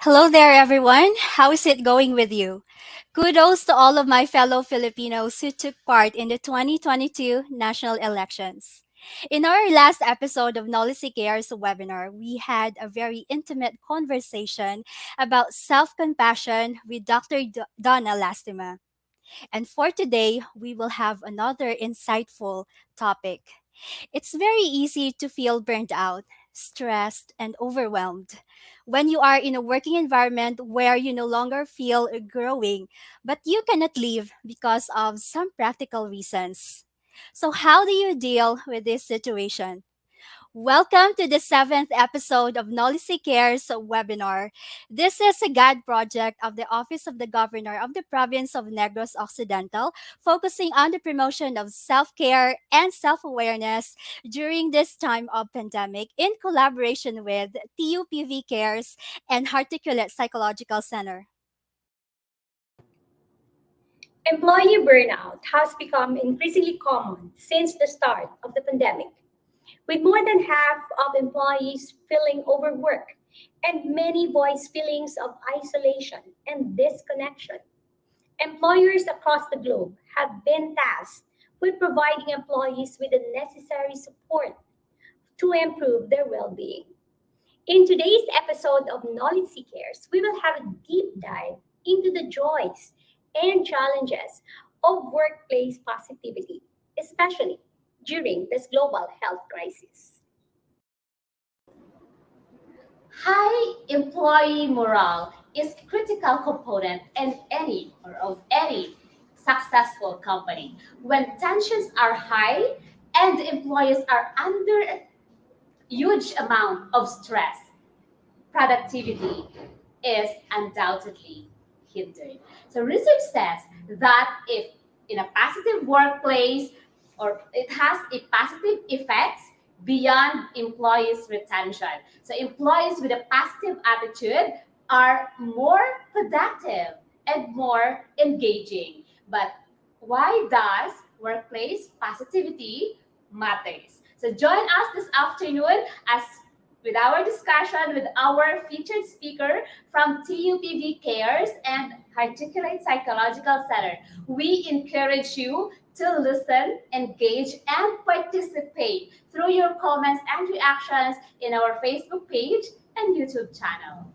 Hello there, everyone. How is it going with you? Kudos to all of my fellow Filipinos who took part in the 2022 national elections. In our last episode of NOLITC Cares webinar, we had a very intimate conversation about self compassion with Dr. Donna Lastima. And for today, we will have another insightful topic. It's very easy to feel burnt out, stressed, and overwhelmed. When you are in a working environment where you no longer feel growing, but you cannot leave because of some practical reasons. So, how do you deal with this situation? Welcome to the seventh episode of NOLITC Cares webinar. This is a guide project of the Office of the Governor of the Province of Negros Occidental, focusing on the promotion of self-care and self-awareness during this time of pandemic in collaboration with TUPV Cares and Hearticulate Psychological Center. Employee burnout has become increasingly common since the start of the pandemic, with more than half of employees feeling overworked and many voice feelings of isolation and disconnection. Employers across the globe have been tasked with providing employees with the necessary support to improve their well-being. In today's episode of NOLITC Cares, we will have a deep dive into the joys and challenges of workplace positivity, especially during this global health crisis. High employee morale is a critical component in any or of any successful company. When tensions are high and employees are under a huge amount of stress, productivity is undoubtedly hindered. So research says that if in a positive workplace or it has a positive effect beyond employees retention. So employees with a positive attitude are more productive and more engaging. But why does workplace positivity matters? So join us this afternoon as with our discussion with our featured speaker from TUPV Cares and Hearticulate Psychological Center. We encourage you to listen, engage, and participate through your comments and reactions in our Facebook page and YouTube channel.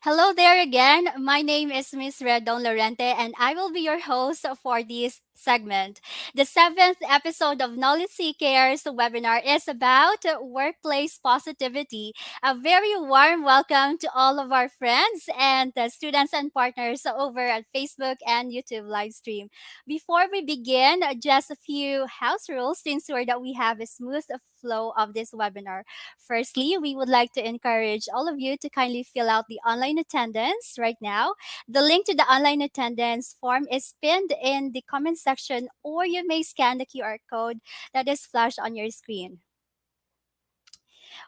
Hello there again. My name is Miss Redon Lorente, and I will be your host for this segment. The seventh episode of NOLITC Cares webinar is about workplace positivity. A very warm welcome to all of our friends and students and partners over at Facebook and YouTube live stream. Before we begin, just a few house rules to ensure that we have a smooth flow of this webinar. Firstly, we would like to encourage all of you to kindly fill out the online attendance right now. The link to the online attendance form is pinned in the comment section, or you may scan the QR code that is flashed on your screen.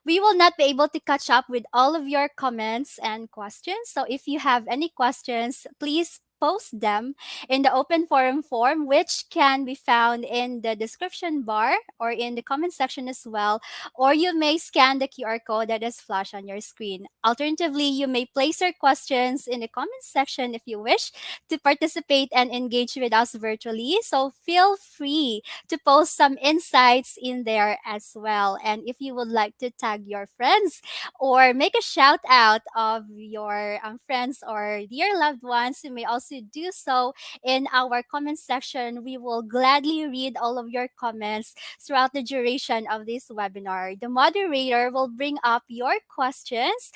We will not be able to catch up with all of your comments and questions. So if you have any questions, please post them in the open forum form, which can be found in the description bar or in the comment section as well. Or you may scan the QR code that is flashed on your screen. Alternatively, you may place your questions in the comment section if you wish to participate and engage with us virtually. So feel free to post some insights in there as well. And if you would like to tag your friends or make a shout out of your friends or dear loved ones, you may also do so in our comment section. We will gladly read all of your comments throughout the duration of this webinar. The moderator will bring up your questions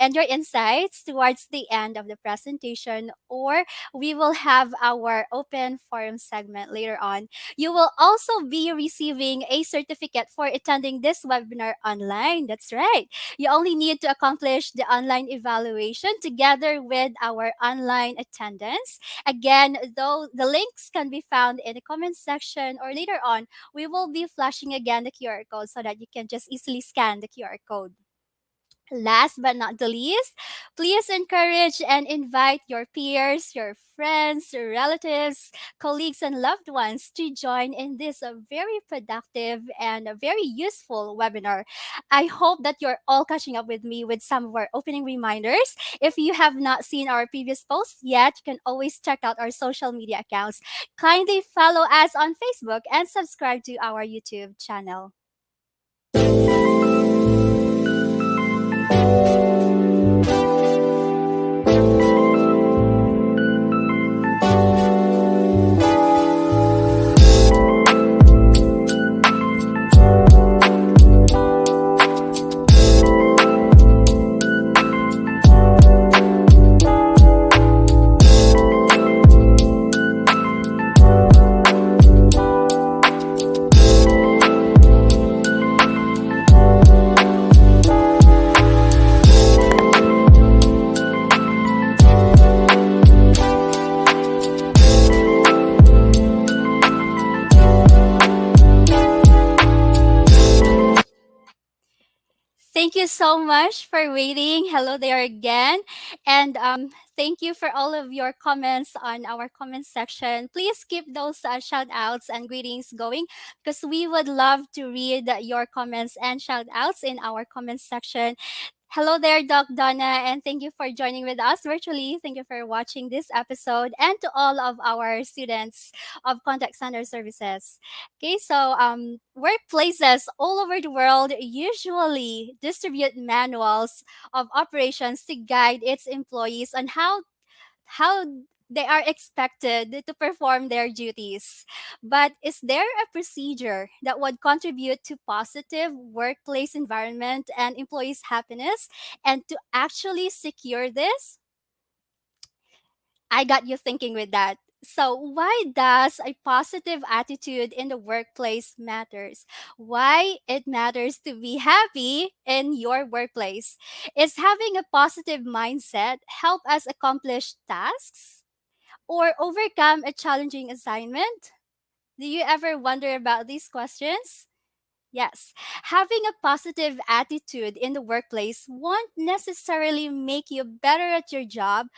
and your insights towards the end of the presentation, or we will have our open forum segment later on. You will also be receiving a certificate for attending this webinar online. That's right. You only need to accomplish the online evaluation together with our online attendance. Again, though the links can be found in the comment section or later on, we will be flashing again the QR code so that you can just easily scan the QR code. Last but not the least, please encourage and invite your peers, your friends, your relatives, colleagues, and loved ones to join in this very productive and a very useful webinar. I hope that you're all catching up with me with some of our opening reminders. If you have not seen our previous posts yet, you can always check out our social media accounts. Kindly follow us on Facebook and subscribe to our YouTube channel. so much for waiting. Hello there again. And thank you for all of your comments on our comment section. Please keep those shout outs and greetings going because we would love to read your comments and shout outs in our comment section. Hello there, Doc Donna, and thank you for joining with us virtually. Thank you for watching this episode and to all of our students of contact center services. Okay, so workplaces all over the world usually distribute manuals of operations to guide its employees on how they are expected to perform their duties. But is there a procedure that would contribute to positive workplace environment and employees' happiness? And to actually secure this, I got you thinking with that. So, why does a positive attitude in the workplace matters? Why it matters to be happy in your workplace? Is having a positive mindset help us accomplish tasks or overcome a challenging assignment? Do you ever wonder about these questions? Yes, having a positive attitude in the workplace won't necessarily make you better at your job,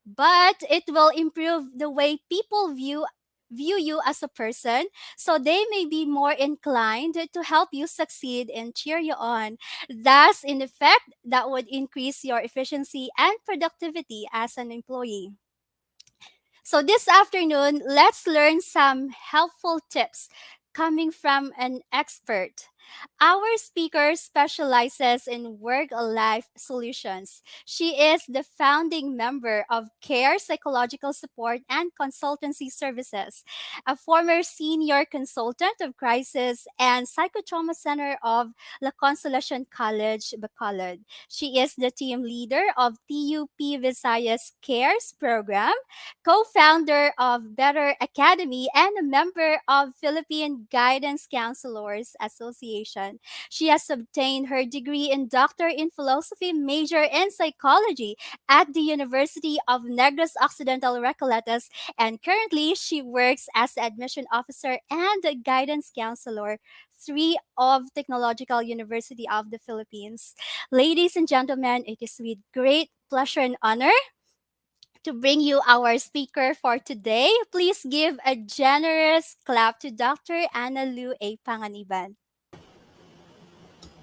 but it will improve the way people view you as a person, so they may be more inclined to help you succeed and cheer you on. Thus, in effect, that would increase your efficiency and productivity as an employee. So, this afternoon, let's learn some helpful tips coming from an expert. Our speaker specializes in work life solutions. She is the founding member of CARE Psychological Support and Consultancy Services, a former senior consultant of Crisis and Psychotrauma Center of La Consolacion College, Bacolod. She is the team leader of TUP Visayas CARES program, co-founder of Better Academy, and a member of Philippine Guidance Counselors Association. She has obtained her degree in Doctor in Philosophy, major in Psychology at the University of Negros Occidental Recoletos, and currently she works as the admission officer and a guidance counselor, three of Technological University of the Philippines. Ladies and gentlemen, it is with great pleasure and honor to bring you our speaker for today. Please give a generous clap to Dr. Anna Lu A. Panganiban.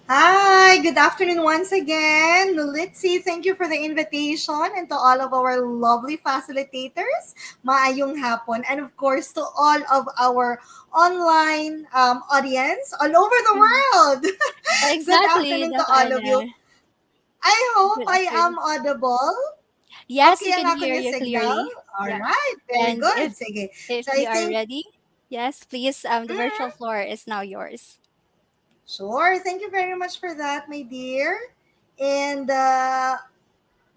Hi, good afternoon once again. NOLITC, thank you for the invitation, and to all of our lovely facilitators, maayong hapon, and of course to all of our online audience all over the Mhm. world. Good Exactly, afternoon to Doc all of Anna. you. I hope Good I am afternoon. audible. Yes, Okay we ang can ako hear niya you signal. clearly. All Yeah. right, very And good. Sige. if So I you are think, ready, yes, please. The virtual floor is now yours. sure. Thank you very much for that, my dear. And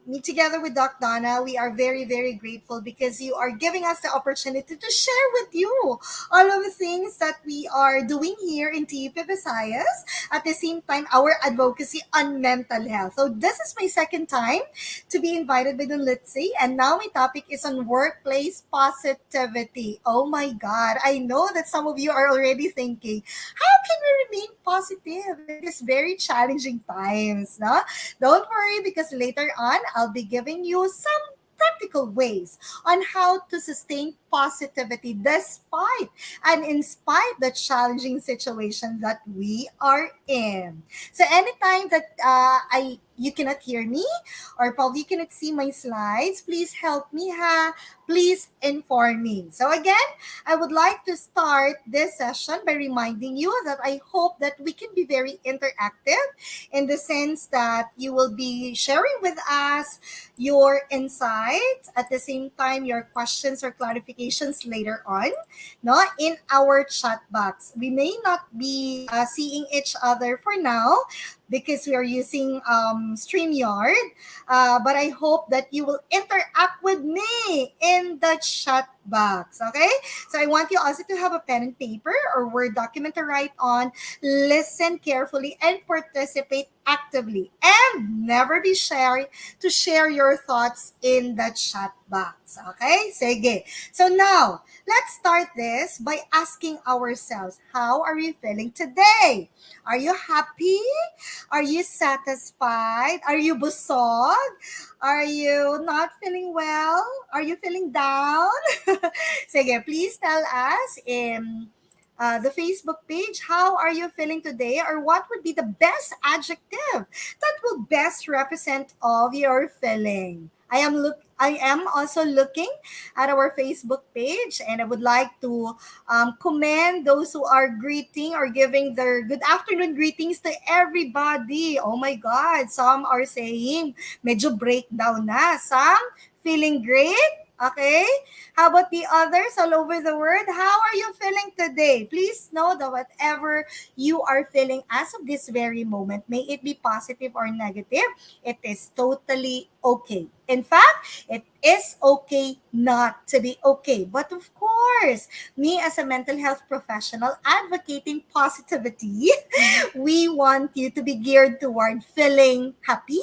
me together with Doc Donna, we are very, very grateful because you are giving us the opportunity to share with you all of the things that we are doing here in TP Visayas. At the same time, our advocacy on mental health. So this is my second time to be invited by the Litzy, and now my topic is on workplace positivity. Oh my God, I know that some of you are already thinking, how can we remain positive in these very challenging times? No? Don't worry, because later on, I'll be giving you some practical ways on how to sustain positivity despite and in spite the challenging situation that we are in. So anytime that I you cannot hear me or probably you cannot see my slides, please help me ha. Please inform me. So again, I would like to start this session by reminding you that I hope that we can be very interactive in the sense that you will be sharing with us your insights, at the same time your questions or clarifications later on, no, in our chat box. We may not be seeing each other for now because we are using StreamYard, but I hope that you will interact with me in the chat box. Okay, so I want you also to have a pen and paper or Word document to write on, listen carefully, and participate actively, and never be shy to share your thoughts in the chat box. Okay? Sige. So now, let's start this by asking ourselves, how are you feeling today? Are you happy? Are you satisfied? Are you busog? Are you not feeling well? Are you feeling down? Sige, please tell us in the Facebook page, how are you feeling today, or what would be the best adjective that will best represent of your feeling? I am also looking at our Facebook page, and I would like to commend those who are greeting or giving their good afternoon greetings to everybody. Oh my God, some are saying medyo breakdown na. Some feeling great. Okay? How about the others all over the world? How are you feeling today? Please know that whatever you are feeling as of this very moment, may it be positive or negative, it is totally okay. In fact, it is okay not to be okay. But of course, me as a mental health professional advocating positivity, we want you to be geared toward feeling happy,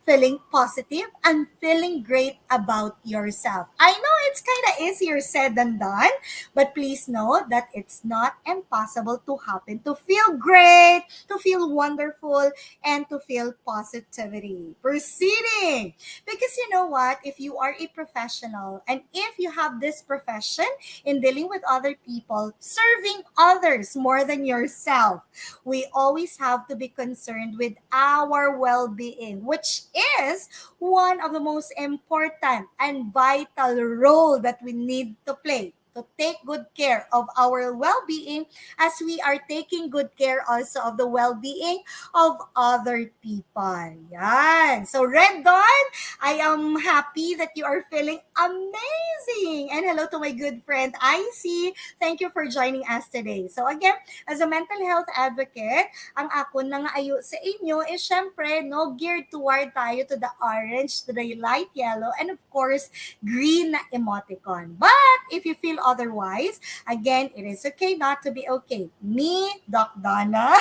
feeling positive, and feeling great about yourself. I know it's kind of easier said than done, but please know that it's not impossible to happen, to feel great, to feel wonderful, and to feel positivity. Proceeding. Because you know what? If you are a professional and if you have this profession in dealing with other people, serving others more than yourself, we always have to be concerned with our well being, which is one of the most important and vital role that we need to play to take good care of our well-being as we are taking good care also of the well-being of other people. Yan. So Red Dawn, I am happy that you are feeling amazing. And hello to my good friend Icy. Thank you for joining us today. So again, as a mental health advocate, ang ako na nga ayo sa inyo is syempre, no, geared toward tayo to the orange, to the light yellow, and of course, green na emoticon. But if you feel otherwise, again, it is okay not to be okay. Me, Doc Donna,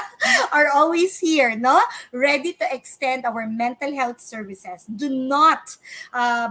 are always here, no? Ready to extend our mental health services. Do not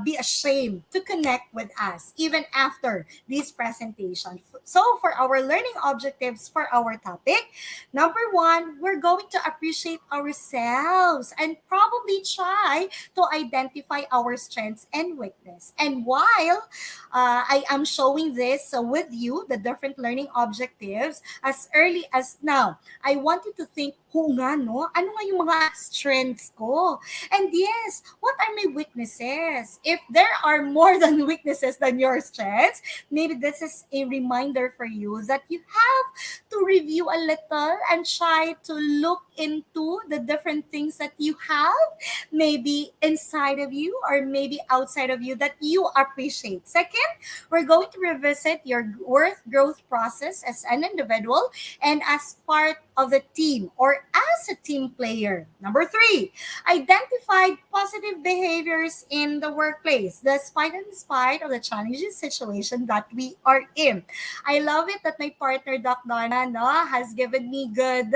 be ashamed to connect with us, even after this presentation. So for our learning objectives for our topic, number one, we're going to appreciate ourselves and probably try to identify our strengths and weakness. And while I am showing this with you, the different learning objectives, as early as now, I want you to think, nga no, ano nga yung mga strengths ko? And yes, what are my weaknesses? If there are more than weaknesses than your strengths, maybe this is a reminder for you that you have to review a little and try to look into the different things that you have, maybe inside of you or maybe outside of you, that you appreciate. Second, we're going to revisit your worth growth process as an individual and as part of the team or as a team player. Number three, identify positive behaviors in the workplace, despite and in spite of the challenging situation that we are in. I love it that my partner, Doc Donna, no, has given me good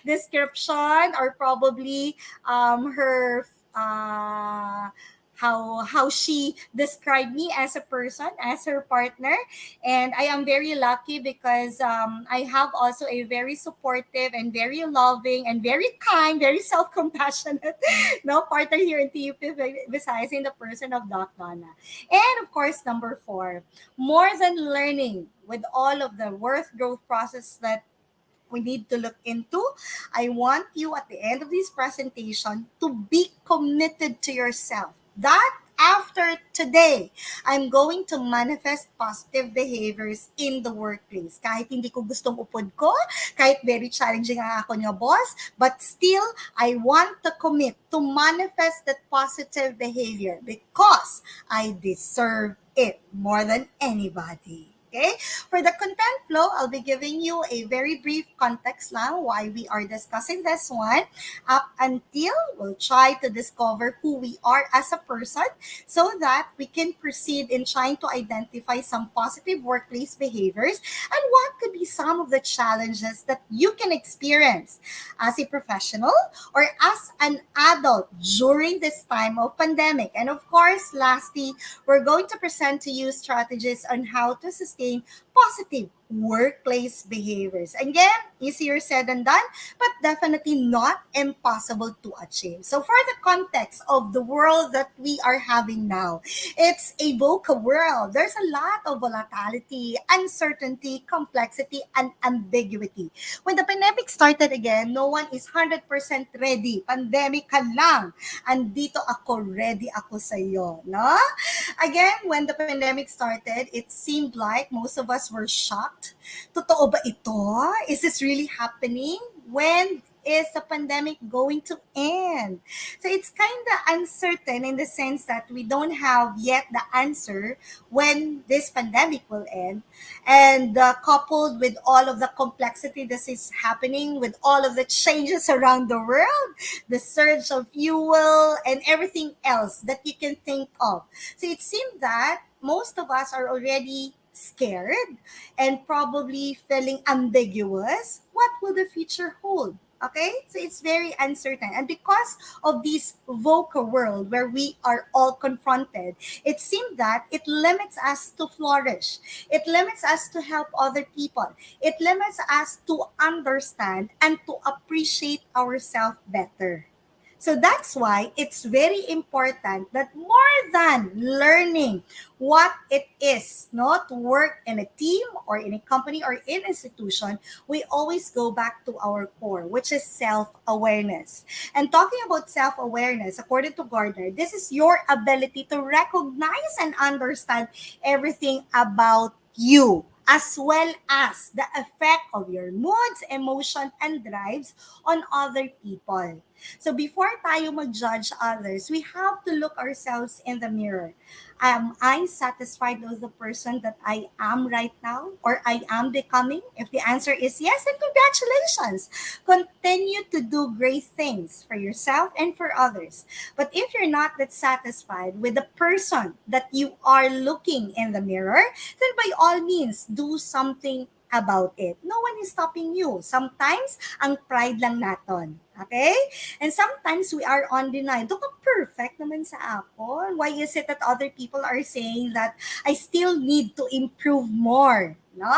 description, or probably her how she described me as a person, as her partner. And I am very lucky because I have also a very supportive and very loving and very kind, very self-compassionate no partner here in TUP Visayas in the person of Doc Donna. And of course, number four, more than learning with all of the worth growth process that we need to look into, I want you at the end of this presentation to be committed to yourself. That after today, I'm going to manifest positive behaviors in the workplace. Kahit hindi ko gustong upod ko, kahit very challenging ang ako nga boss, but still, I want to commit to manifest that positive behavior because I deserve it more than anybody. Okay? For the content flow, I'll be giving you a very brief context lang why we are discussing this one up until we'll try to discover who we are as a person so that we can proceed in trying to identify some positive workplace behaviors and what could be some of the challenges that you can experience as a professional or as an adult during this time of pandemic. And of course, lastly, we're going to present to you strategies on how to sustain fostering positive workplace behaviors. Again, easier said than done, but definitely not impossible to achieve. So for the context of the world that we are having now, it's a VUCA world. There's a lot of volatility, uncertainty, complexity, and ambiguity. When the pandemic started again, no one is 100% ready. Pandemic ka lang. Andito ako, ready ako sa'yo. No? Again, when the pandemic started, it seemed like most of us were shocked. Totoo ba ito? Is this really happening? When is the pandemic going to end? So it's kind of uncertain in the sense that we don't have yet the answer when this pandemic will end. And coupled with all of the complexity that is happening, with all of the changes around the world, the surge of fuel, and everything else that you can think of. So it seemed that most of us are already scared and probably feeling ambiguous. What will the future hold? Okay, so it's very uncertain. And because of this VUCA world where we are all confronted, it seems that it limits us to flourish. It limits us to help other people. It limits us to understand and to appreciate ourselves better. So that's why it's very important that more than learning what it is, no, to work in a team or in a company or in an institution, we always go back to our core, which is self-awareness. And talking about self-awareness, according to Gardner, this is your ability to recognize and understand everything about you, as well as the effect of your moods, emotion, and drives on other people. So before tayo mag-judge others, we have to look ourselves in the mirror. Am I satisfied with the person that I am right now or I am becoming? If the answer is yes, then congratulations. Continue to do great things for yourself and for others. But if you're not that satisfied with the person that you are looking in the mirror, then by all means, do something about it. No one is stopping you. Sometimes, ang pride lang naton. Okay? And sometimes we are on denial. Doon ka perfect naman sa ako. Why is it that other people are saying that I still need to improve more? No?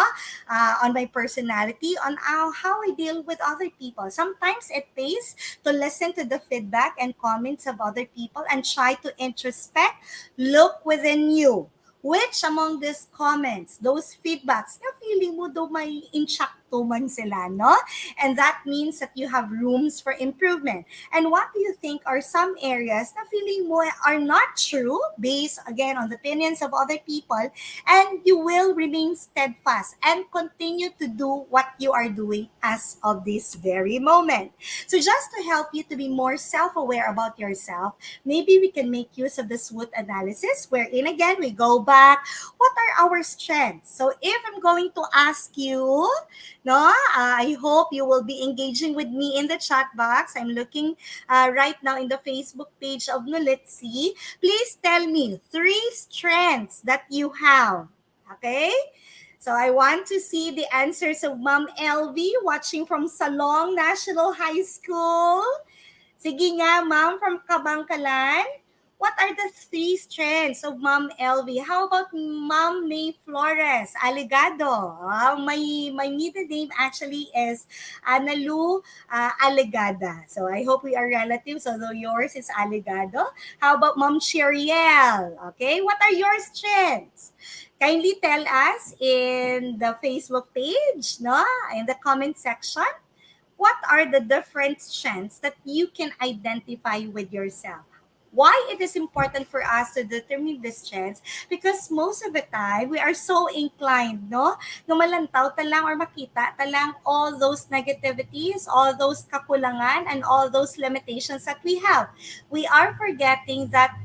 On my personality, on how I deal with other people. Sometimes it pays to listen to the feedback and comments of other people and try to introspect, look within you. Which among these comments, those feedbacks, na feeling mo daw may insakto man sila, no? And that means that you have rooms for improvement. And what do you think are some areas na feeling mo are not true based, again, on the opinions of other people, and you will remain steadfast and continue to do what you are doing as of this very moment. So just to help you to be more self-aware about yourself, maybe we can make use of the SWOT analysis, wherein again, we go back, what are our strengths? So if I'm going to ask you, no, I hope you will be engaging with me in the chat box. I'm looking right now in the Facebook page of NOLITC. Please tell me 3 strengths that you have. Okay? So I want to see the answers of Ma'am LV watching from Salong National High School. Sige nga, Ma'am, from Kabangkalan. What are the 3 strengths of Ma'am LV? How about Ma'am May Flores, Aligado? My middle name actually is Analu Aligada. So I hope we are relatives, although yours is Aligado. How about Ma'am Cheriel? Okay, what are your strengths? Kindly tell us in the Facebook page, no? In the comment section. What are the different strengths that you can identify with yourself? Why it is important for us to determine the strengths? Because most of the time, we are so inclined, no? Malantaw talang or makita talang all those negativities, all those kakulangan, and all those limitations that we have. We are forgetting that,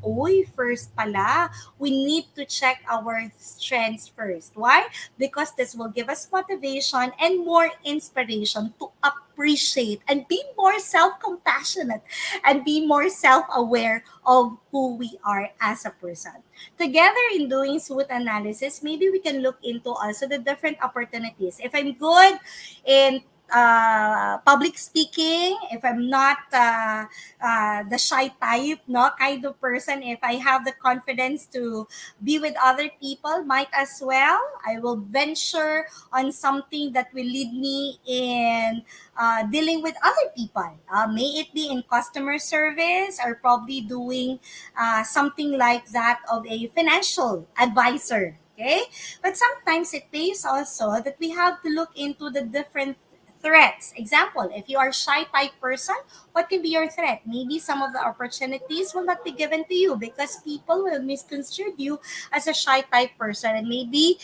first pala, we need to check our strengths first. Why? Because this will give us motivation and more inspiration to appreciate and be more self-compassionate and be more self-aware of who we are as a person. Together in doing SWOT analysis, maybe we can look into also the different opportunities. If I'm good in public speaking, if I'm not the shy type, no kind of person, if I have the confidence to be with other people, might as well I will venture on something that will lead me in dealing with other people. May it be in customer service or probably doing something like that of a financial advisor. Okay, but sometimes it pays also that we have to look into the different threats. Example, if you are shy type person, what can be your threat? Maybe some of the opportunities will not be given to you because people will misconstrue you as a shy type person, and maybe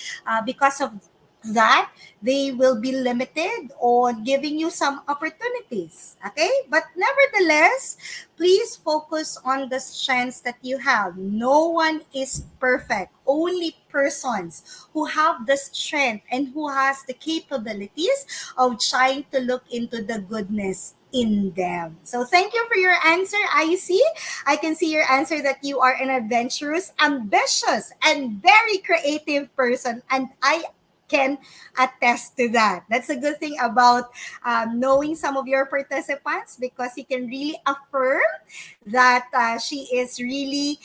because of that they will be limited on giving you some opportunities. Okay, but nevertheless, please focus on the strengths that you have. No one is perfect. Only persons who have the strength and who has the capabilities of trying to look into the goodness in them. So thank you for your answer, IC. I can see your answer that you are an adventurous, ambitious, and very creative person. And I can attest to that. That's a good thing about knowing some of your participants, because you can really affirm that she is really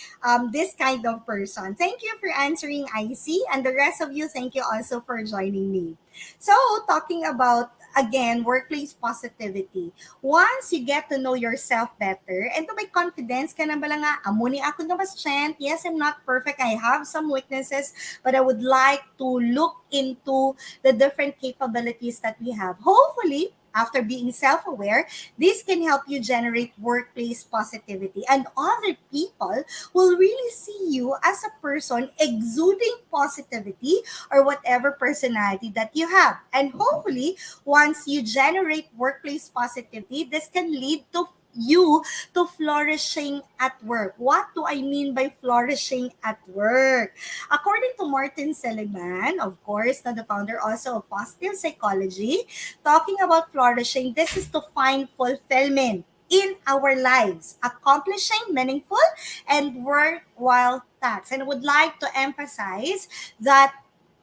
this kind of person. Thank you for answering, IC. And the rest of you, thank you also for joining me. So, talking about again workplace positivity. Once you get to know yourself better and to may confidence ka na bala nga, amo ni ako na ba strength? Yes, I'm not perfect. I have some weaknesses, but I would like to look into the different capabilities that we have. Hopefully, after being self-aware, this can help you generate workplace positivity, and other people will really see you as a person exuding positivity or whatever personality that you have. And hopefully, once you generate workplace positivity, this can lead to you to flourishing at work. What do I mean by flourishing at work? According to Martin Seligman, of course, the founder also of positive psychology, talking about flourishing, this is to find fulfillment in our lives, accomplishing meaningful and worthwhile tasks. And I would like to emphasize that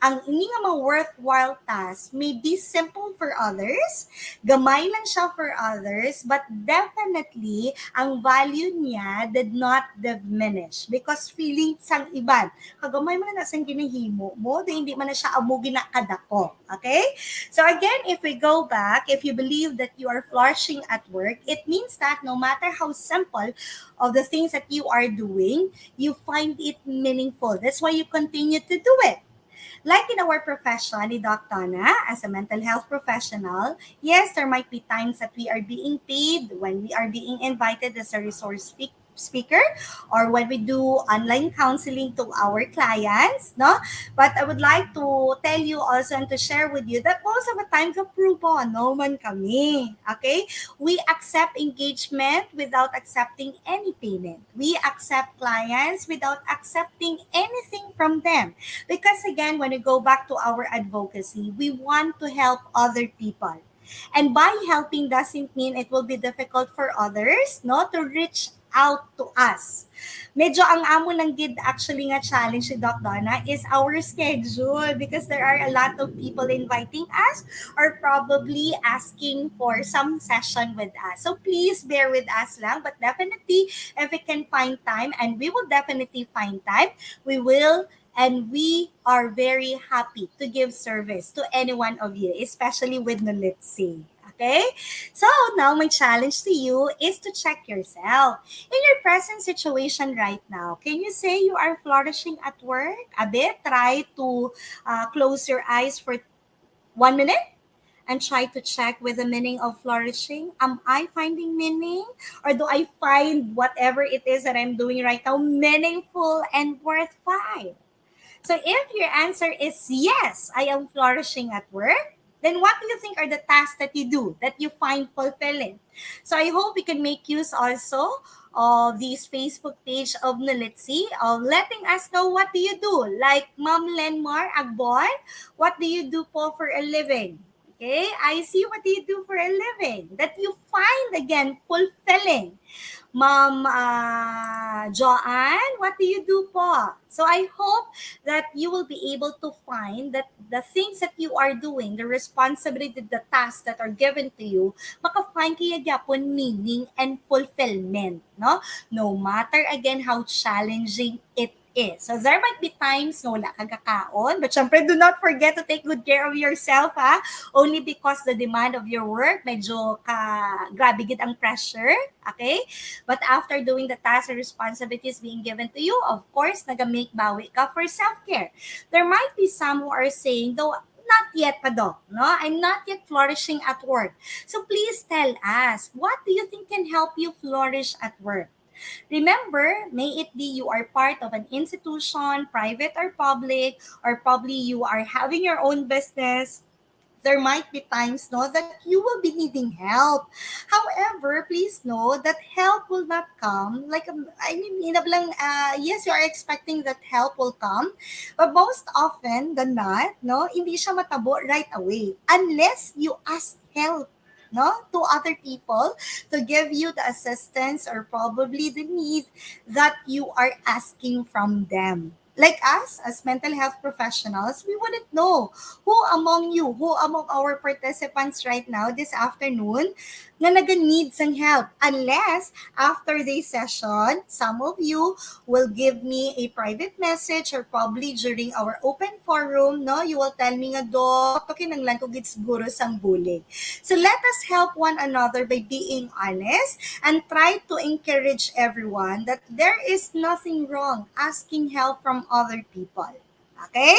ang ini nga mga worthwhile task may be simple for others, gamay lang siya for others, but definitely, ang value niya did not diminish because feeling sang iban. Kagamay man na sang ginahimo mo, di hindi man na siya amo ginakadako. Okay? So again, if we go back, if you believe that you are flourishing at work, it means that no matter how simple of the things that you are doing, you find it meaningful. That's why you continue to do it. Like in our profession, ni Doc Donna, as a mental health professional, yes, there might be times that we are being paid when we are being invited as a resource speaker or when we do online counseling to our clients, no? But I would like to tell you also and to share with you that most of the time, pro bono man kami, okay? We accept engagement without accepting any payment. We accept clients without accepting anything from them. Because again, when we go back to our advocacy, we want to help other people. And by helping doesn't mean it will be difficult for others, no, to reach out to us. Medyo ang amo lang gid actually nga challenge si Doc Donna is our schedule, because there are a lot of people inviting us or probably asking for some session with us. So please bear with us lang, but definitely if we can find time, and we will definitely find time, we will, and we are very happy to give service to any one of you, especially with NOLITC. Okay? So now my challenge to you is to check yourself. In your present situation right now, can you say you are flourishing at work? A bit, try to close your eyes for 1 minute and try to check with the meaning of flourishing. Am I finding meaning? Or do I find whatever it is that I'm doing right now meaningful and worthwhile? So if your answer is yes, I am flourishing at work, then what do you think are the tasks that you do that you find fulfilling? So I hope we can make use also of this Facebook page of NOLITC of letting us know what do you do. Like Ma'am Lenmar Agbon, what do you do po for a living? Okay, I see what you do for a living, that you find again fulfilling. Ma'am Joanne, what do you do po? So I hope that you will be able to find that the things that you are doing, the responsibility, the tasks that are given to you, maka-find kaya gyapon meaning and fulfillment, no? No matter again how challenging it is. So there might be times na wala kang kakaon, but syempre do not forget to take good care of yourself, ha? Only because the demand of your work, medyo grabe gid ang pressure, okay? But after doing the tasks and responsibilities being given to you, of course, nagamake bawi ka for self-care. There might be some who are saying, though, not yet pa doc, no? I'm not yet flourishing at work. So please tell us, what do you think can help you flourish at work? Remember, may it be you are part of an institution, private or public, or probably you are having your own business. There might be times no that you will be needing help. However, please know that help will not come like I mean inablang yes, you are expecting that help will come, but most often than not, no, hindi siya matabo right away unless you ask help, no, to other people to give you the assistance or probably the need that you are asking from them. Like us, as mental health professionals, we wouldn't know who among you, who among our participants right now this afternoon na naga-need ng help. Unless, after this session, some of you will give me a private message or probably during our open forum, no, you will tell me nga, Dok, kinanglan ko gid siguro sang bulig. So let us help one another by being honest and try to encourage everyone that there is nothing wrong asking help from other people. Okay?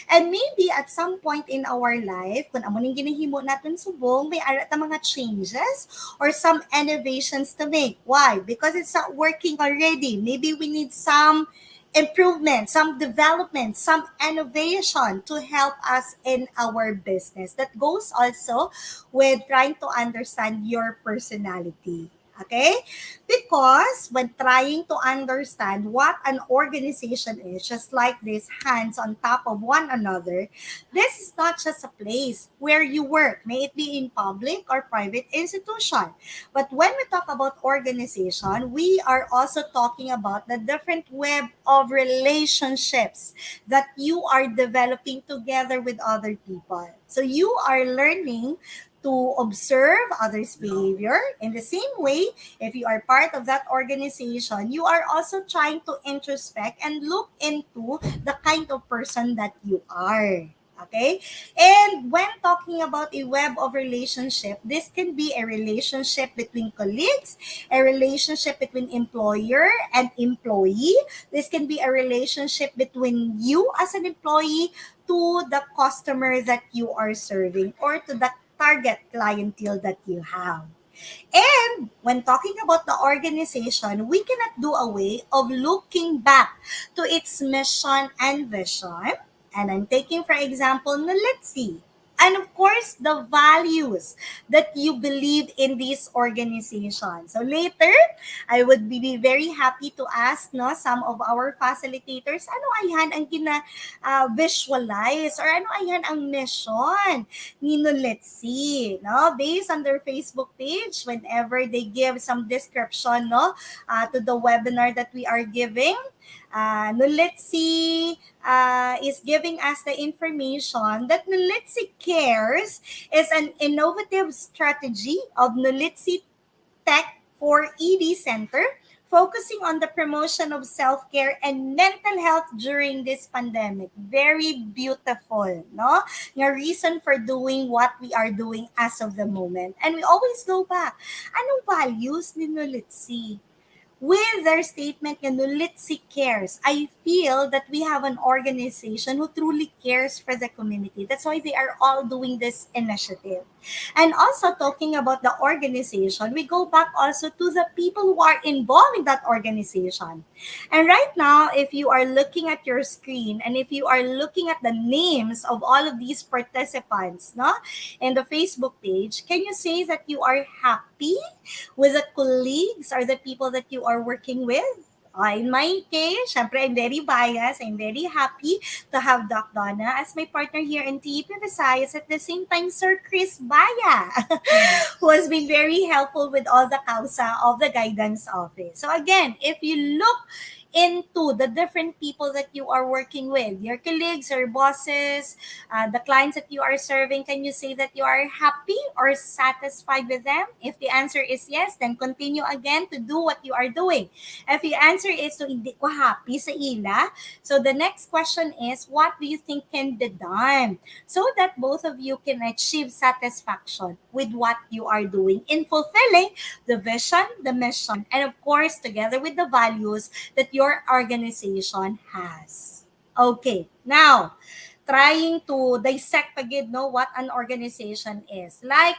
And maybe at some point in our life, kung amo ning ginahimo natin subong, may ara ta mga changes or some innovations to make. Why? Because it's not working already. Maybe we need some improvement, some development, some innovation to help us in our business. That goes also with trying to understand your personality. Okay? Because when trying to understand what an organization is, just like these hands on top of one another, this is not just a place where you work, may it be in public or private institution. But when we talk about organization, we are also talking about the different web of relationships that you are developing together with other people. So you are learning to observe others' behavior. In the same way, if you are part of that organization, you are also trying to introspect and look into the kind of person that you are. Okay? And when talking about a web of relationship, this can be a relationship between colleagues, a relationship between employer and employee. This can be a relationship between you as an employee to the customer that you are serving or to the target clientele that you have. And when talking about the organization, we cannot do away of looking back to its mission and vision. And I'm taking, for example, NOLITC. And of course, the values that you believe in this organization. So later, I would be very happy to ask no some of our facilitators, ano ayan ang visualize or ano ayan ang mission ni NOLITC, no? Based on their Facebook page, whenever they give some description, no, to the webinar that we are giving, NOLITC is giving us the information that NOLITC Cares is an innovative strategy of NOLITC Tech4ED Center focusing on the promotion of self-care and mental health during this pandemic. Very beautiful, no? Your reason for doing what we are doing as of the moment. And we always go back. Anong values ni NOLITC? With their statement, NOLITC Cares, I feel that we have an organization who truly cares for the community. That's why they are all doing this initiative. And also talking about the organization, we go back also to the people who are involved in that organization. And right now, if you are looking at your screen and if you are looking at the names of all of these participants, no, in the Facebook page, can you say that you are happy with the colleagues or the people that you are working with? In my case, syempre, I'm very biased. I'm very happy to have Doc Donna as my partner here in TP Visayas. At the same time, Sir Chris Baya, who has been very helpful with all the causa of the guidance office. So again, if you look into the different people that you are working with, your colleagues, your bosses, the clients that you are serving, can you say that you are happy or satisfied with them? If the answer is yes, then continue again to do what you are doing. If the answer is so hindi ko happy sa ila, so the next question is, what do you think can be done so that both of you can achieve satisfaction with what you are doing in fulfilling the vision, the mission, and of course, together with the values that your organization has. Okay, now, trying to dissect agad no what an organization is. Like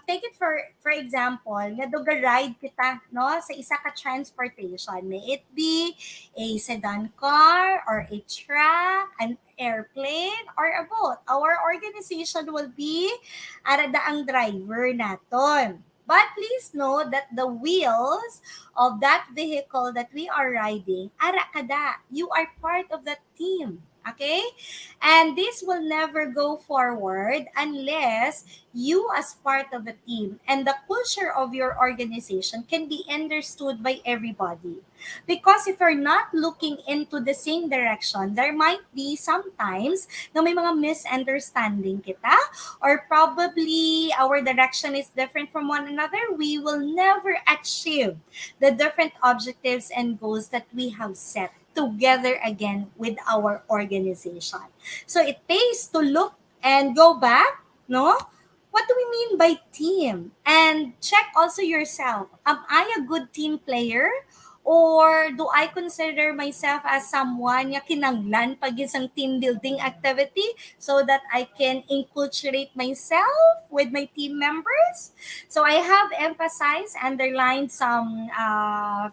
take it for example, nga ride kita no sa isa ka transportation. May it be a sedan car or a truck, an airplane or a boat. Our organization will be arada ang driver naton. But please know that the wheels of that vehicle that we are riding, ara kada, you are part of that team. Okay? And this will never go forward unless you as part of a team and the culture of your organization can be understood by everybody. Because if you're not looking into the same direction, there might be sometimes na may mga misunderstanding kita or probably our direction is different from one another, we will never achieve the different objectives and goals that we have set together again with our organization. So it pays to look and go back, no? What do we mean by team? And check also yourself. Am I a good team player? Or do I consider myself as someone na kinanglan pag isang team building activity so that I can inculturate myself with my team members? So I have emphasized, underlined some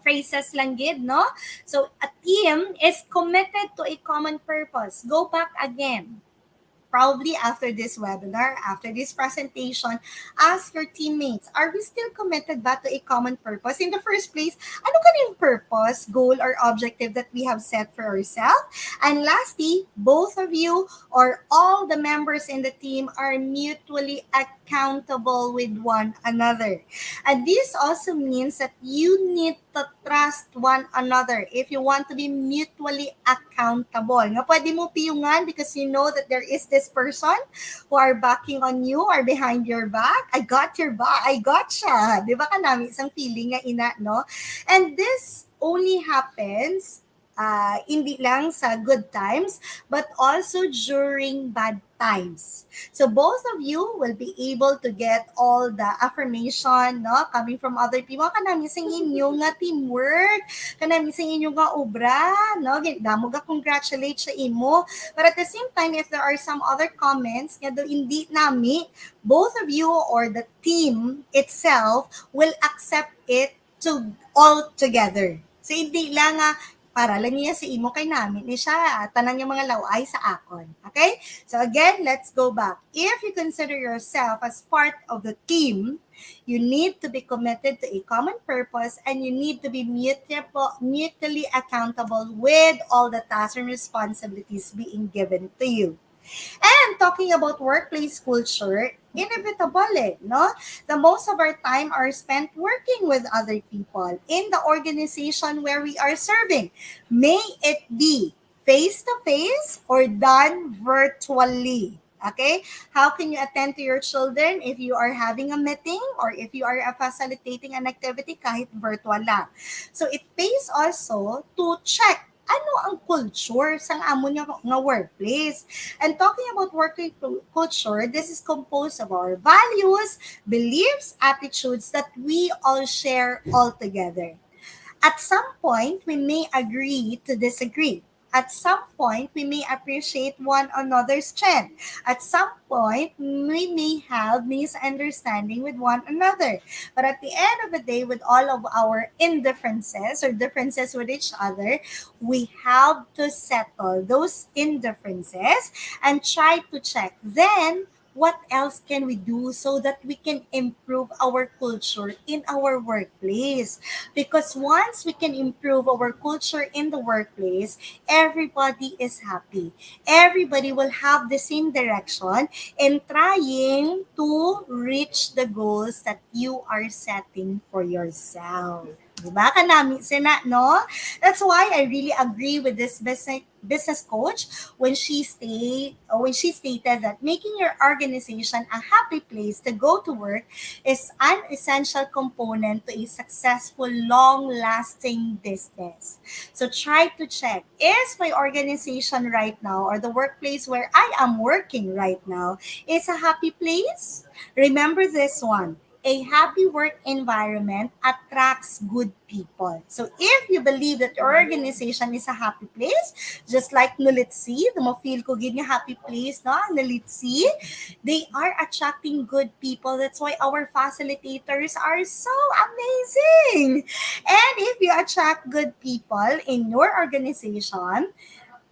phrases lang gid, no? So a team is committed to a common purpose. Go back again. Probably after this webinar, after this presentation, ask your teammates, are we still committed ba to a common purpose? In the first place, ano kanyang purpose, goal, or objective that we have set for ourselves? And lastly, both of you or all the members in the team are mutually accountable with one another. And this also means that you need to trust one another if you want to be mutually accountable. Nga pwede mo piyungan because you know that there is this person who are backing on you or behind your back. I got your back. I got siya. Di ba ka namin isang feeling nga ina, no? And this only happens hindi lang sa good times, but also during bad times. So both of you will be able to get all the affirmation, no, coming from other people. Kanami sa inyo nga teamwork, kanami sa inyo nga obra, no, damo ga congratulate sa imo. But at the same time, if there are some other comments nga do hindi nami, both of you or the team itself will accept it to all together. So hindi lang para lang niya sa imo kay namin ni siya tanan yung mga laway sa akon. Okay? So again, let's go back. If you consider yourself as part of the team, you need to be committed to a common purpose and you need to be mutually accountable with all the tasks and responsibilities being given to you. And talking about workplace culture, inevitable no? The most of our time are spent working with other people in the organization where we are serving. May it be face-to-face or done virtually. Okay? How can you attend to your children if you are having a meeting or if you are facilitating an activity kahit virtual lang? So it pays also to check ano ang culture sang amo nga workplace. And talking about working culture, this is composed of our values, beliefs, attitudes that we all share all together. At some point, we may agree to disagree. At some point, we may appreciate one another's strength. At some point, we may have misunderstanding with one another. But at the end of the day, with all of our indifferences or differences with each other, we have to settle those indifferences and try to check. Then, what else can we do so that we can improve our culture in our workplace? Because once we can improve our culture in the workplace, everybody is happy. Everybody will have the same direction in trying to reach the goals that you are setting for yourself. Diba? Kanami sina, no? That's why I really agree with this business coach when she stated that making your organization a happy place to go to work is an essential component to a successful, long-lasting business. So try to check, is my organization right now or the workplace where I am working right now is a happy place? Remember this one. A happy work environment attracts good people. So if you believe that your organization is a happy place, just like NOLITC, the mo-feel ko gid nga happy place, no? NOLITC, they are attracting good people. That's why our facilitators are so amazing. And if you attract good people in your organization,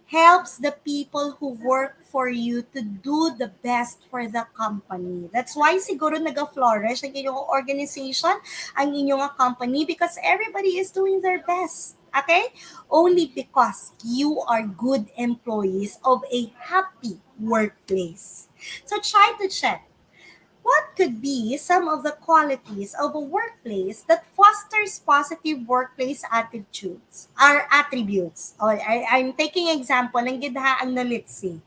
helps the people who work for you to do the best for the company. That's why siguro nag-flourish ang inyong organization, ang inyong company, because everybody is doing their best. Okay? Only because you are good employees of a happy workplace. So try to check, what could be some of the qualities of a workplace that fosters positive workplace attitudes or attributes? I'm taking example ng gidha ang NOLITC.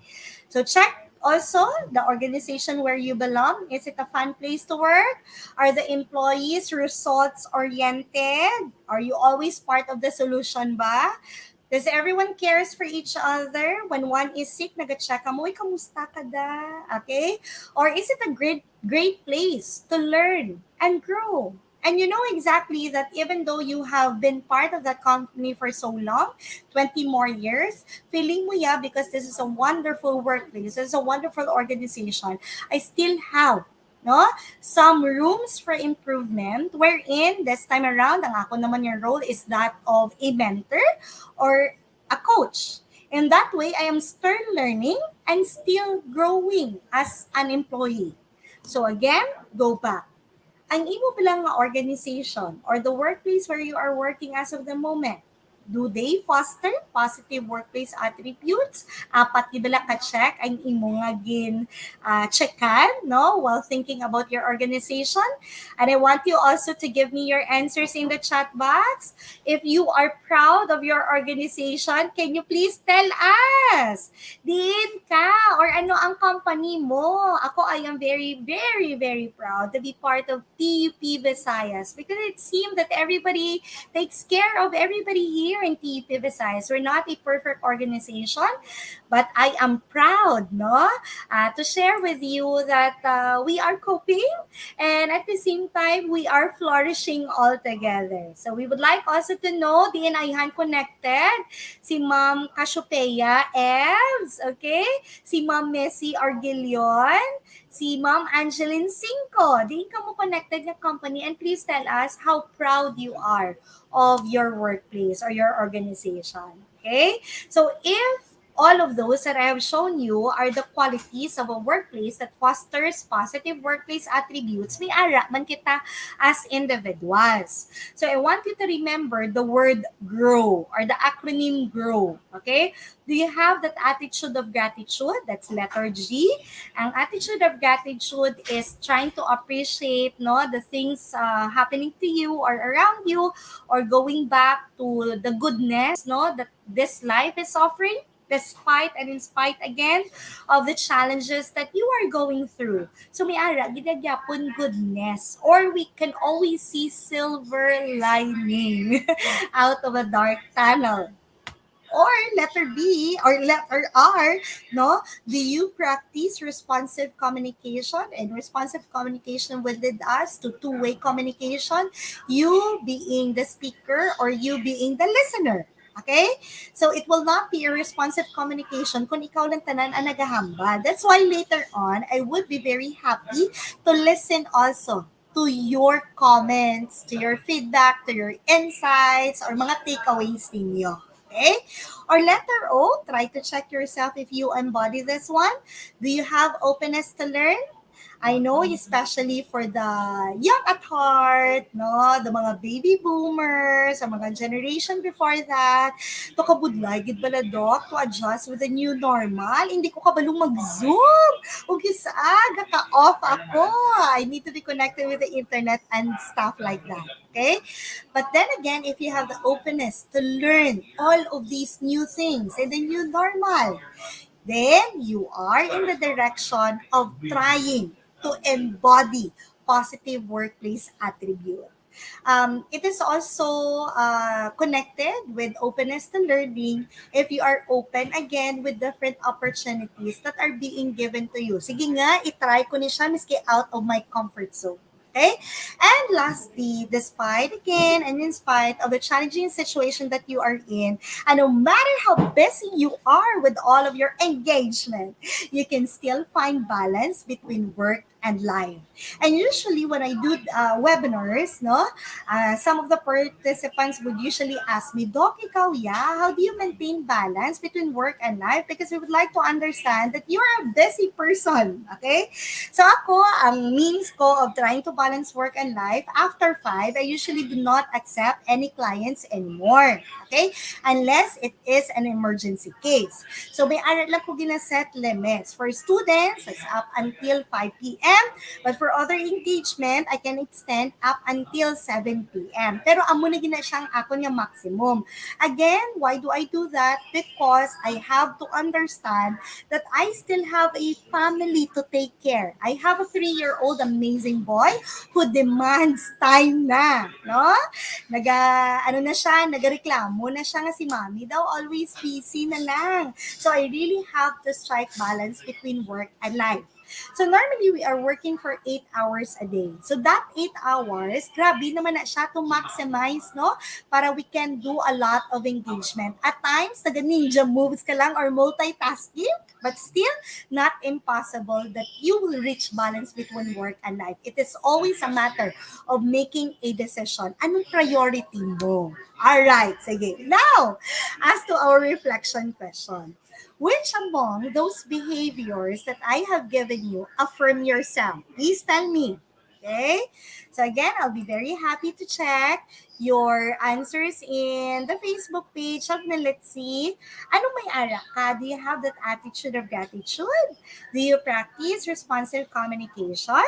So check also the organization where you belong. Is it a fun place to work? Are the employees results oriented? Are you always part of the solution ba? Does everyone cares for each other? When one is sick, nag-check ka mo, "Uy, kamusta ka da?" Okay? Or is it a great place to learn and grow? And you know exactly that even though you have been part of that company for so long, 20 more years, feeling mo because this is a wonderful workplace, this is a wonderful organization, I still have no some rooms for improvement, wherein this time around ang ako naman yung role is that of a mentor or a coach. In that way, I am still learning and still growing as an employee. So again, go back. Ang imo bilang nga organization or the workplace where you are working as of the moment, do they foster positive workplace attributes? Apat gibala ka check ang imo nga checkan, no, while thinking about your organization. And I want you also to give me your answers in the chat box. If you are proud of your organization, can you please tell us? Din ka or ano ang company mo? Ako, I am very, very, very proud to be part of TUP Visayas because it seemed that everybody takes care of everybody here in TUP Visayas. We're not a perfect organization, but I am proud, no, to share with you that we are coping and at the same time, we are flourishing all together. So we would like also to know, DNIhan connected, si Ma'am Cassiopeia Evs, okay? Si Ma'am Messi Argilion, si Ma'am Angeline Cinco. Di ka mo connected na company and please tell us how proud you are of your workplace or your organization. Okay? So if all of those that I have shown you are the qualities of a workplace that fosters positive workplace attributes, may ara man kita as individuals. So I want you to remember the word grow or the acronym GROW. Okay? Do you have that attitude of gratitude? That's letter G. Ang attitude of gratitude is trying to appreciate the things happening to you or around you, or going back to the goodness that this life is offering, despite and in spite again of the challenges that you are going through. So may ara, ginagyapon goodness, or we can always see silver lining out of a dark tunnel. Or letter B or letter R, no? Do you practice responsive communication? And responsive communication will lead us to two-way communication, you being the speaker or you being the listener. Okay? So it will not be a responsive communication kung ikaw lang tanan ang naghahambal. That's why later on, I would be very happy to listen also to your comments, to your feedback, to your insights, or mga takeaways ninyo. Okay? Or letter O, try to check yourself if you embody this one. Do you have openness to learn? I know, especially for the young at heart, no, the mga baby boomers, ang mga generation before that, to kabudlay, gid bala dok, to adjust with the new normal. Hindi ko kabalong mag-zoom. Ug isag, ka-off ako. I need to be connected with the internet and stuff like that. Okay? But then again, if you have the openness to learn all of these new things in the new normal, then you are in the direction of trying to embody positive workplace attribute. It is also connected with openness to learning if you are open again with different opportunities that are being given to you. Sige nga, itry ko ni siya miski out of my comfort zone. Okay? And lastly, despite again and in spite of the challenging situation that you are in, and no matter how busy you are with all of your engagement, you can still find balance between work and life. And usually when I do webinars, no, some of the participants would usually ask me, Doc, ikaw, yeah, how do you maintain balance between work and life? Because we would like to understand that you're a busy person, okay? So ako, ang means ko of trying to balance work and life, after 5, I usually do not accept any clients anymore, okay? Unless it is an emergency case. So may aral lang ko gina-set limits. For students, it's up until 5 p.m. But for other engagement, I can extend up until 7 p.m. Pero amo na gina siyang ako nga maximum. Again, why do I do that? Because I have to understand that I still have a family to take care. I have a 3-year-old amazing boy who demands time na, no? Ano na siya, nagareklamo na siya nga si mommy daw always busy na lang. So I really have to strike balance between work and life. So normally we are working for 8 hours a day. So that 8 hours, grabe naman na siya to maximize, no? Para we can do a lot of engagement. At times, naga-ninja moves ka lang or multitasking, but still not impossible that you will reach balance between work and life. It is always a matter of making a decision. Anong priority mo? Alright, sige. Now, as to our reflection question. Which among those behaviors that I have given you affirm yourself? Please tell me. Okay? So again, I'll be very happy to check your answers in the Facebook page of NOLITC. Ano may ara ka? Do you have that attitude of gratitude? Do you practice responsive communication?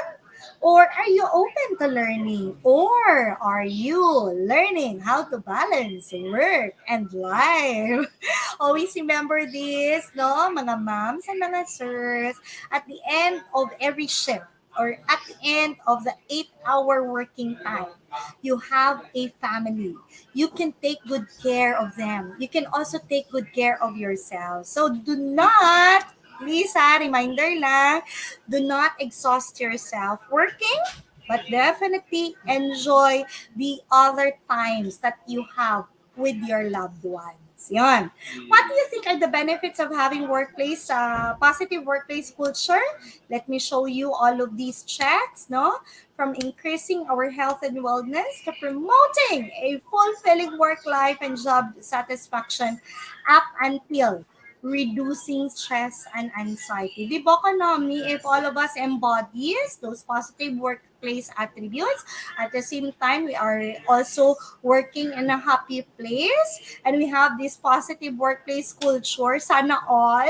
Or are you open to learning? Or are you learning how to balance work and life? Always remember this, no? Mga moms and mga sirs, at the end of every shift or at the end of the 8-hour working time, you have a family. You can take good care of them. You can also take good care of yourself. So do not, please reminder lang, do not exhaust yourself working, but definitely enjoy the other times that you have with your loved ones. Yon. What do you think are the benefits of having positive workplace culture? Let me show you all of these checks, no? From increasing our health and wellness to promoting a fulfilling work life and job satisfaction up until reducing stress and anxiety. Di ba Konami, if all of us embodies those positive workplace attributes, at the same time, we are also working in a happy place and we have this positive workplace culture, sana all,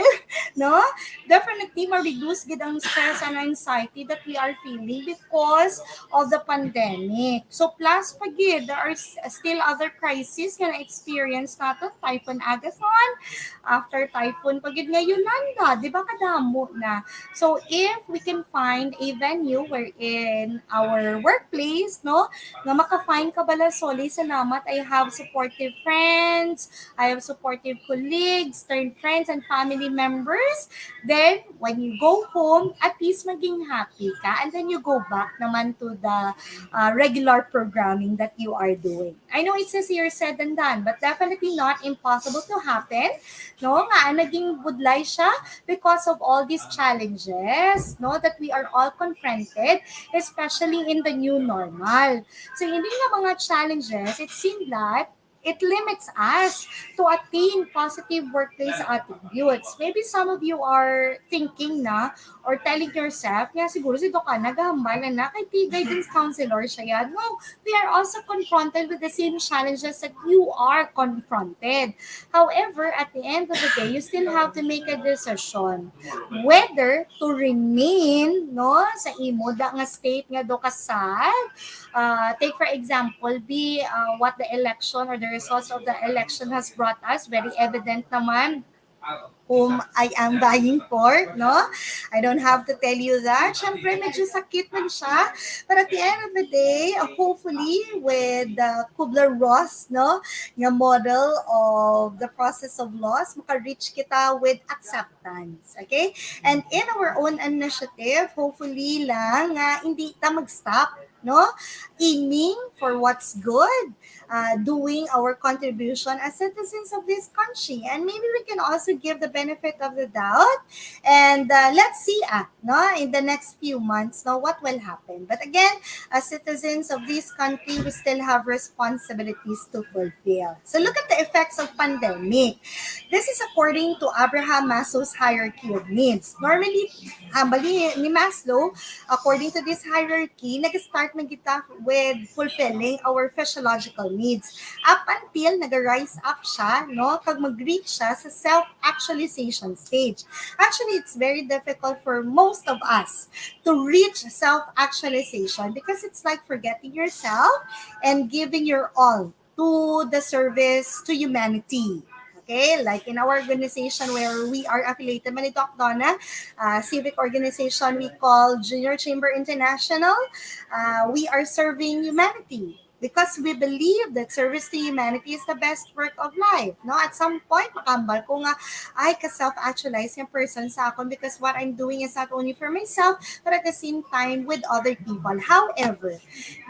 no? Definitely, ma-reduce gid ang stress and anxiety that we are feeling because of the pandemic. So, plus, pagid, there are still other crises na experience natin, Typhoon Agathon, after typhoon pagid ngayon nanda, di ba kadamo na. So if we can find a venue wherein our workplace, no, nga maka-find ka bala soli, salamat, I have supportive friends, I have supportive colleagues, turn friends and family members, then when you go home, at least maging happy ka and then you go back naman to the regular programming that you are doing. I know it's easier said than done, but definitely not impossible to happen, no, nga naging budlay siya because of all these challenges, no, that we are all confronted, especially in the new normal. So hindi nga mga challenges, it seemed that It limits us to attain positive workplace attributes. Maybe some of you are thinking na or telling yourself, yeah, siguro si Doc Anna nagahambal na kay guidance counselor siya yan. No, we are also confronted with the same challenges that you are confronted. However, at the end of the day, you still have to make a decision whether to remain no sa imo da nga state nga do kasad. Take for example, what the election or the results of the election has brought us. Very evident naman whom I am buying for, no? I don't have to tell you that. Siyempre, medyo sakit man siya. But at the end of the day, hopefully, with the Kubler-Ross, no? Nga model of the process of loss, maka-reach kita with acceptance. Okay? And in our own initiative, hopefully lang, hindi ta mag-stop, no? Aiming for what's good, doing our contribution as citizens of this country. And maybe we can also give the benefit of the doubt. And let's see, no, in the next few months, no, what will happen. But again, as citizens of this country, we still have responsibilities to fulfill. So look at the effects of pandemic. This is according to Abraham Maslow's hierarchy of needs. Normally, bali ni Maslow, according to this hierarchy, nag-start man kita with fulfilling our physiological needs. Up until nag-rise up siya, no, kag mag-reach siya sa self-actualization stage. Actually, it's very difficult for most of us to reach self-actualization because it's like forgetting yourself and giving your all to the service to humanity. Okay, like in our organization where we are affiliated, Mani Doc Donna, civic organization we call Junior Chamber International, we are serving humanity because we believe that service to humanity is the best work of life. No, at some point, makambal ko nga, ay, ka-self-actualize yung person sa akon because what I'm doing is not only for myself, but at the same time with other people. However,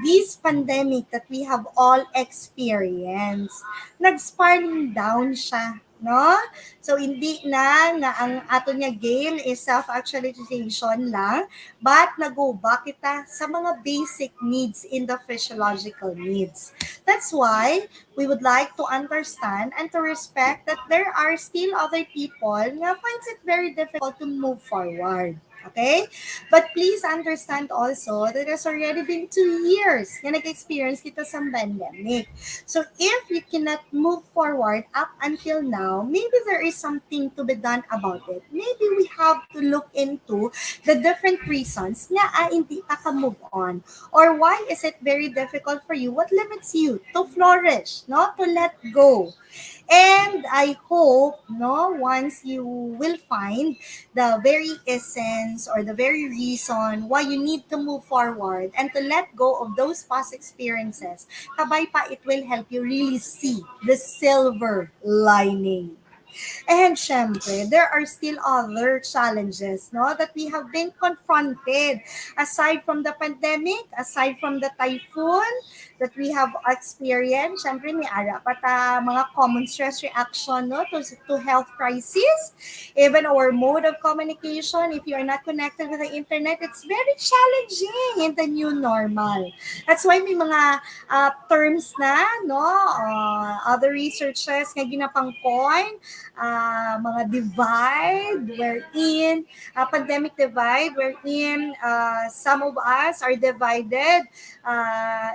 this pandemic that we have all experienced, nag-spiraling down siya, no? So, hindi na nga ang ato niya game is self-actualization lang, but nag-go back kita sa mga basic needs in the physiological needs. That's why we would like to understand and to respect that there are still other people nga finds it very difficult to move forward. Okay? But please understand also that it's already been 2 years na nag-experience kita sa pandemic. So if you cannot move forward up until now, maybe there is something to be done about it. Maybe we have to look into the different reasons na hindi ka move on. Or why is it very difficult for you? What limits you to flourish, no? To let go. And I hope, no, once you will find the very essence or the very reason why you need to move forward and to let go of those past experiences, kabay pa, it will help you really see the silver lining. And syempre, there are still other challenges, no, that we have been confronted aside from the pandemic, aside from the typhoon that we have experienced. Syempre, may ara pa ta mga common stress reaction, no, to health crisis. Even our mode of communication, if you are not connected with the internet, it's very challenging in the new normal. That's why may mga terms na, no, other researchers nga ginapang coin, mga divide wherein pandemic divide wherein some of us are divided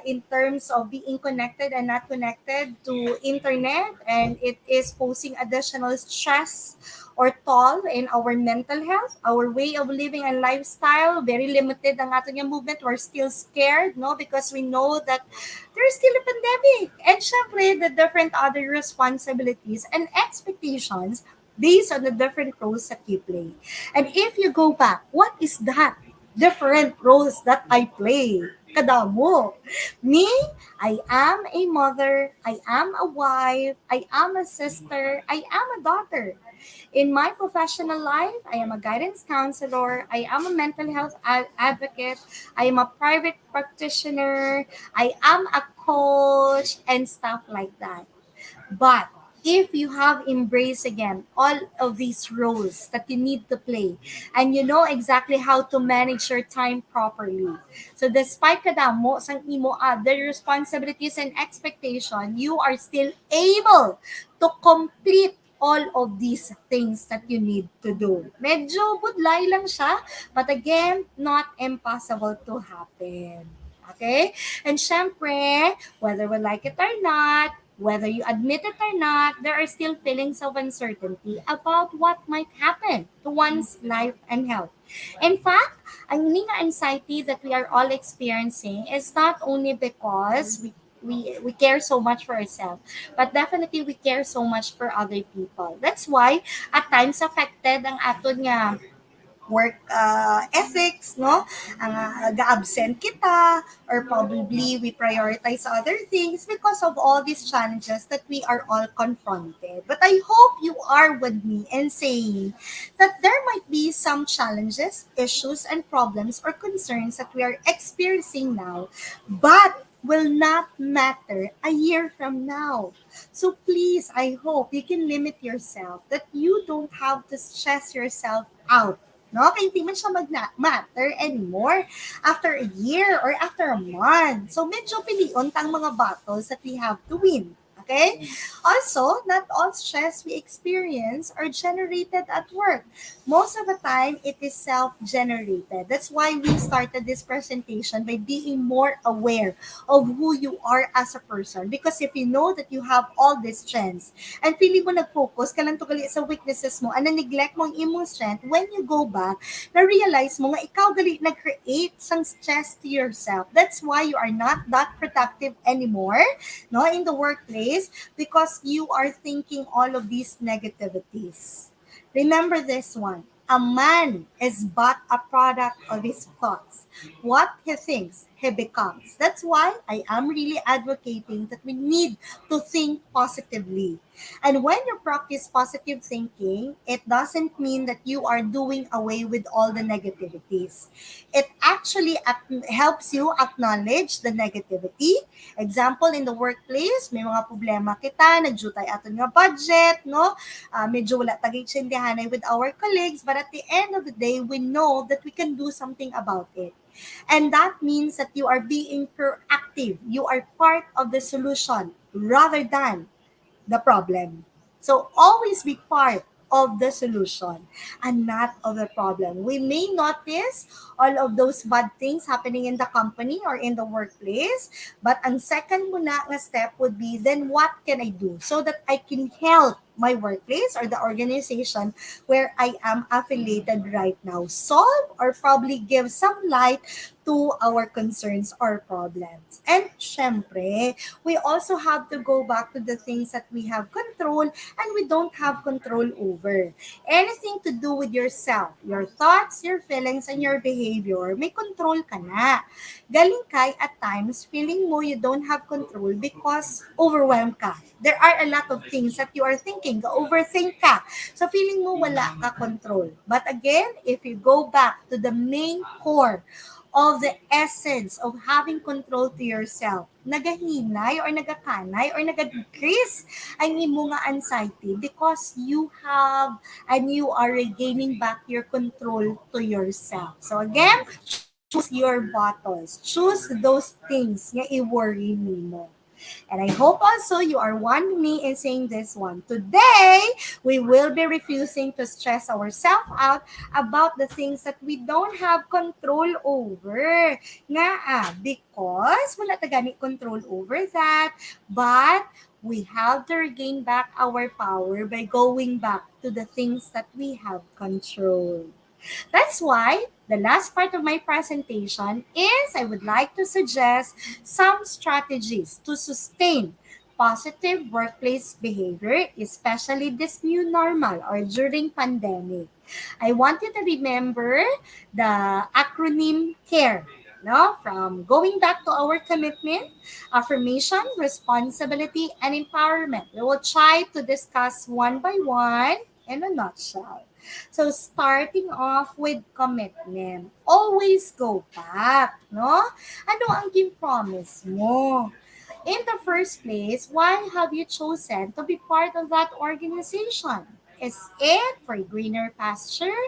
in terms of being connected and not connected to internet, and it is posing additional stress or toll in our mental health, our way of living and lifestyle. Very limited ang ato niyang movement. We're still scared, no, because we know that there's still a pandemic. And syempre, the different other responsibilities and expectations based on the different roles that you play. And if you go back, what is that different roles that I play? Kadamo. Me, I am a mother, I am a wife, I am a sister, I am a daughter. In my professional life, I am a guidance counselor, I am a mental health advocate, I am a private practitioner, I am a coach, and stuff like that. But if you have embraced again all of these roles that you need to play, and you know exactly how to manage your time properly. So despite kadamo sang imo other responsibilities and expectation, you are still able to complete all of these things that you need to do. Medyo budlay lang siya, but again, not impossible to happen. Okay? And syempre, whether we like it or not, whether you admit it or not, there are still feelings of uncertainty about what might happen to one's life and health. In fact, ang ining anxiety that we are all experiencing is not only because we care so much for ourselves, but definitely we care so much for other people. That's why at times affected ang aton nga work ethics, no? Ang ga-absent kita, or probably we prioritize other things because of all these challenges that we are all confronted. But I hope you are with me in saying that there might be some challenges, issues, and problems or concerns that we are experiencing now, but will not matter a year from now. So please, I hope you can limit yourself, that you don't have to stress yourself out. No, kaya hindi man siya matter anymore after a year or after a month. So medyo pilion tang mga battles that we have to win. Okay? Also, not all stress we experience are generated at work. Most of the time, it is self-generated. That's why we started this presentation by being more aware of who you are as a person. Because if you know that you have all these strengths, and feeling mo nag-focus ka lang tugali sa weaknesses mo, and neglect mo ang imong strength, when you go back, na-realize mo nga ikaw gali nag-create some stress to yourself. That's why you are not that productive anymore, no, in the workplace, because you are thinking all of these negativities. Remember this one. A man is but a product of his thoughts. What he thinks, he becomes. That's why I am really advocating that we need to think positively. And when you practice positive thinking, it doesn't mean that you are doing away with all the negativities. It actually helps you acknowledge the negativity. Example, in the workplace, may mga problema kita, nagjutay aton nga budget, no? Medyo wala tagay tsindihanay with our colleagues, but at the end of the day, we know that we can do something about it. And that means that you are being proactive. You are part of the solution rather than the problem. So always be part of the solution and not of the problem. We may notice all of those bad things happening in the company or in the workplace, but ang second muna nga step would be, then what can I do so that I can help my workplace or the organization where I am affiliated right now solve or probably give some light to our concerns or problems. And syempre, we also have to go back to the things that we have control and we don't have control over. Anything to do with yourself, your thoughts, your feelings, and your behavior, may control ka na. Galing kay at times, feeling mo you don't have control because overwhelmed ka. There are a lot of things that you are thinking, overthink ka. So feeling mo wala ka control. But again, if you go back to the main core of the essence of having control to yourself, nagahinay or nagakanay or nag-decrease ang imo nga anxiety because you have and you are regaining back your control to yourself. So again, choose your battles. Choose those things nga i-worry nimo. And I hope also you are one with me in saying this one. Today, we will be refusing to stress ourselves out about the things that we don't have control over. Because wala ta gani control over that, but we have to regain back our power by going back to the things that we have control. That's why the last part of my presentation is I would like to suggest some strategies to sustain positive workplace behavior, especially this new normal or during pandemic. I want you to remember the acronym CARE. No, from going back to our commitment, affirmation, responsibility, and empowerment. We will try to discuss one by one in a nutshell. So starting off with commitment, always go back, no? Ano ang promise mo? in the first place, why have you chosen to be part of that organization? Is it for greener pasture?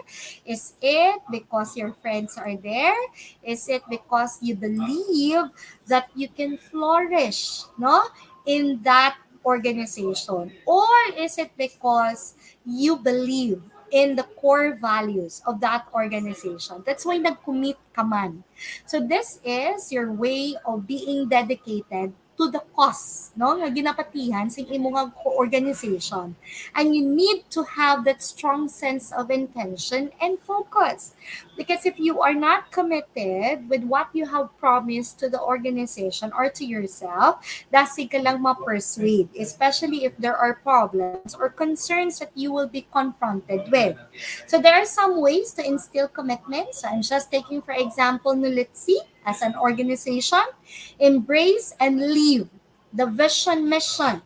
Is it because your friends are there? Is it because you believe that you can flourish, no, in that organization? Or is it because you believe in the core values of that organization? That's why nag-commit ka man. So this is your way of being dedicated to the cause, no, nga ginapatihan sa imong organization. And you need to have that strong sense of intention and focus. Because if you are not committed with what you have promised to the organization or to yourself, dasi ka lang ma-persuade, especially if there are problems or concerns that you will be confronted with. So there are some ways to instill commitment. So I'm just taking, for example, NOLITC as an organization. Embrace and live the vision, mission,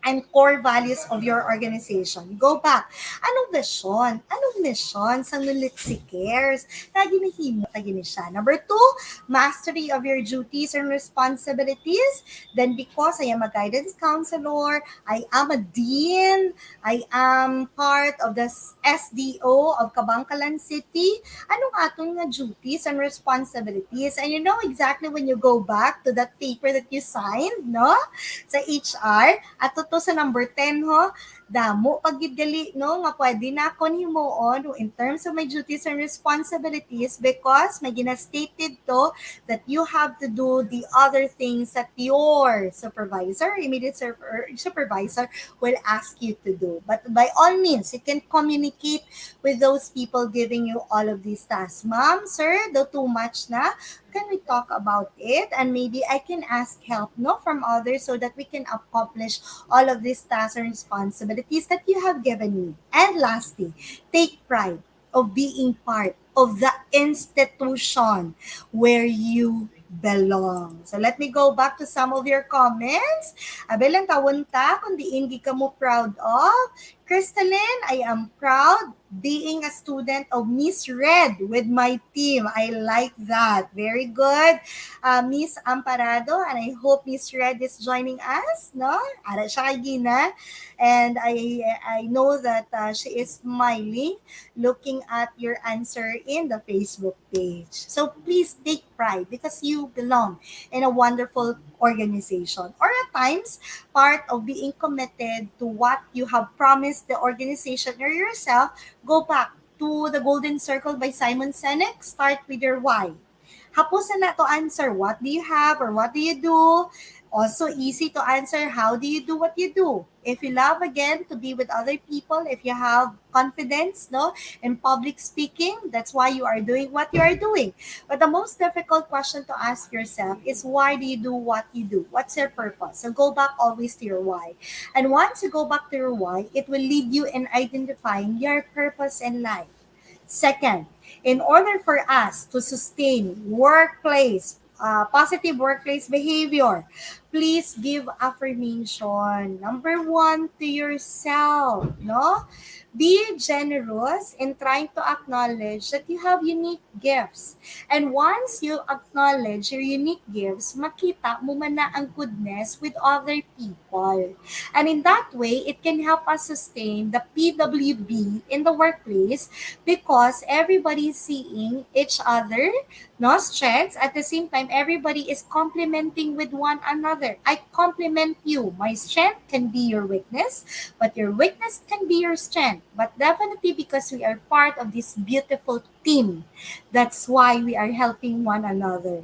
and core values of your organization. Go back. Anong vision? Anong mission sa NOLITC Cares? Lagi nahimo, lagi ni siya. Number two, mastery of your duties and responsibilities. Then because I am a guidance counselor, I am a dean, I am part of the SDO of Kabangkalan City. Anong atong nga duties and responsibilities? And you know exactly when you go back to that paper that you signed, no? Sa HR, at to sa number 10 ho, damo pagidgali no nga pwede na kon himuon in terms of my duties and responsibilities because may gina-stated to that you have to do the other things that your supervisor, immediate supervisor will ask you to do. But by all means, you can communicate with those people giving you all of these tasks. Ma'am, sir, do too much na. Can we talk about it? And maybe I can ask help no from others so that we can accomplish all of these tasks and responsibilities that you have given me. And lastly, take pride of being part of the institution where you belong. So let me go back to some of your comments. Abelang tawon ta kung diin gi ka mo proud of. Crystalline, I am proud being a student of Miss Red with my team. I like that. Very good. Miss Amparado, and I hope Miss Red is joining us. No? Ara siya kay Gina. And I know that she is smiling looking at your answer in the Facebook page. So please take pride because you belong in a wonderful organization. Or at times, part of being committed to what you have promised the organization or yourself, go back to the Golden Circle by Simon Sinek. Start with your why. Hapusan na to answer, what do you have or what do you do? Also easy to answer, how do you do what you do? If you love again to be with other people, if you have confidence, no, in public speaking, that's why you are doing what you are doing. But the most difficult question to ask yourself is why do you do what you do? What's your purpose? So go back always to your why. And once you go back to your why, it will lead you in identifying your purpose in life. Second, in order for us to sustain positive workplace behavior, please give affirmation. Number one, to yourself, no? Be generous in trying to acknowledge that you have unique gifts. And once you acknowledge your unique gifts, makita mo man na ang goodness with other people. And in that way, it can help us sustain the PWB in the workplace because everybody is seeing each other, no, strengths. At the same time, everybody is complementing with one another. I compliment you. My strength can be your weakness, but your weakness can be your strength. But definitely because we are part of this beautiful team, that's why we are helping one another.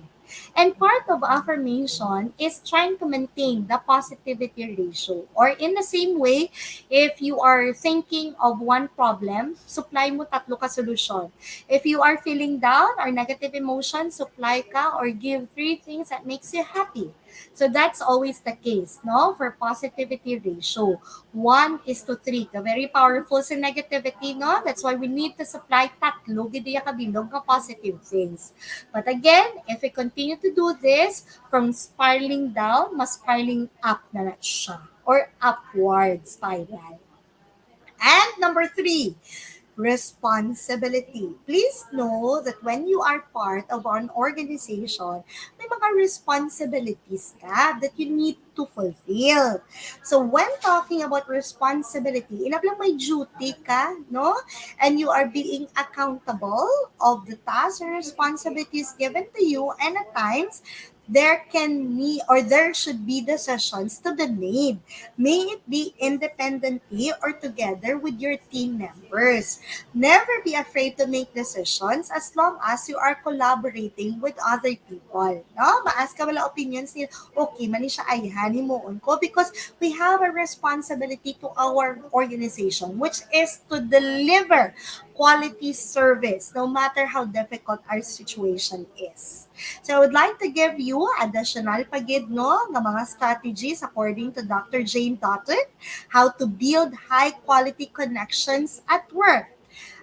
And part of affirmation is trying to maintain the positivity ratio. Or in the same way, if you are thinking of one problem, supply mo tatlo ka solusyon. If you are feeling down or negative emotion, supply ka or give three things that makes you happy. So that's always the case, no? For positivity ratio, 1:3. Very powerful sa negativity, no? That's why we need to supply tatlo gidiya kabilog ng positive things. But again, if we continue to do this, from spiraling down, mas spiraling up na siya or upward spiral. And number 3, responsibility. Please know that when you are part of an organization, may mga responsibilities ka that you need to fulfill. So when talking about responsibility, inablang may duty ka, no? And you are being accountable of the tasks and responsibilities given to you, and at times there can be or there should be decisions to be made. May it be independently or together with your team members. Never be afraid to make decisions as long as you are collaborating with other people. No? Maas ka wala opinions nila, okay, mani siya ay hanimuon ko because we have a responsibility to our organization which is to deliver quality service no matter how difficult our situation is. So I would like to give you additional pagid no ng mga strategies according to Dr. Jane Dotton, how to build high quality connections at work.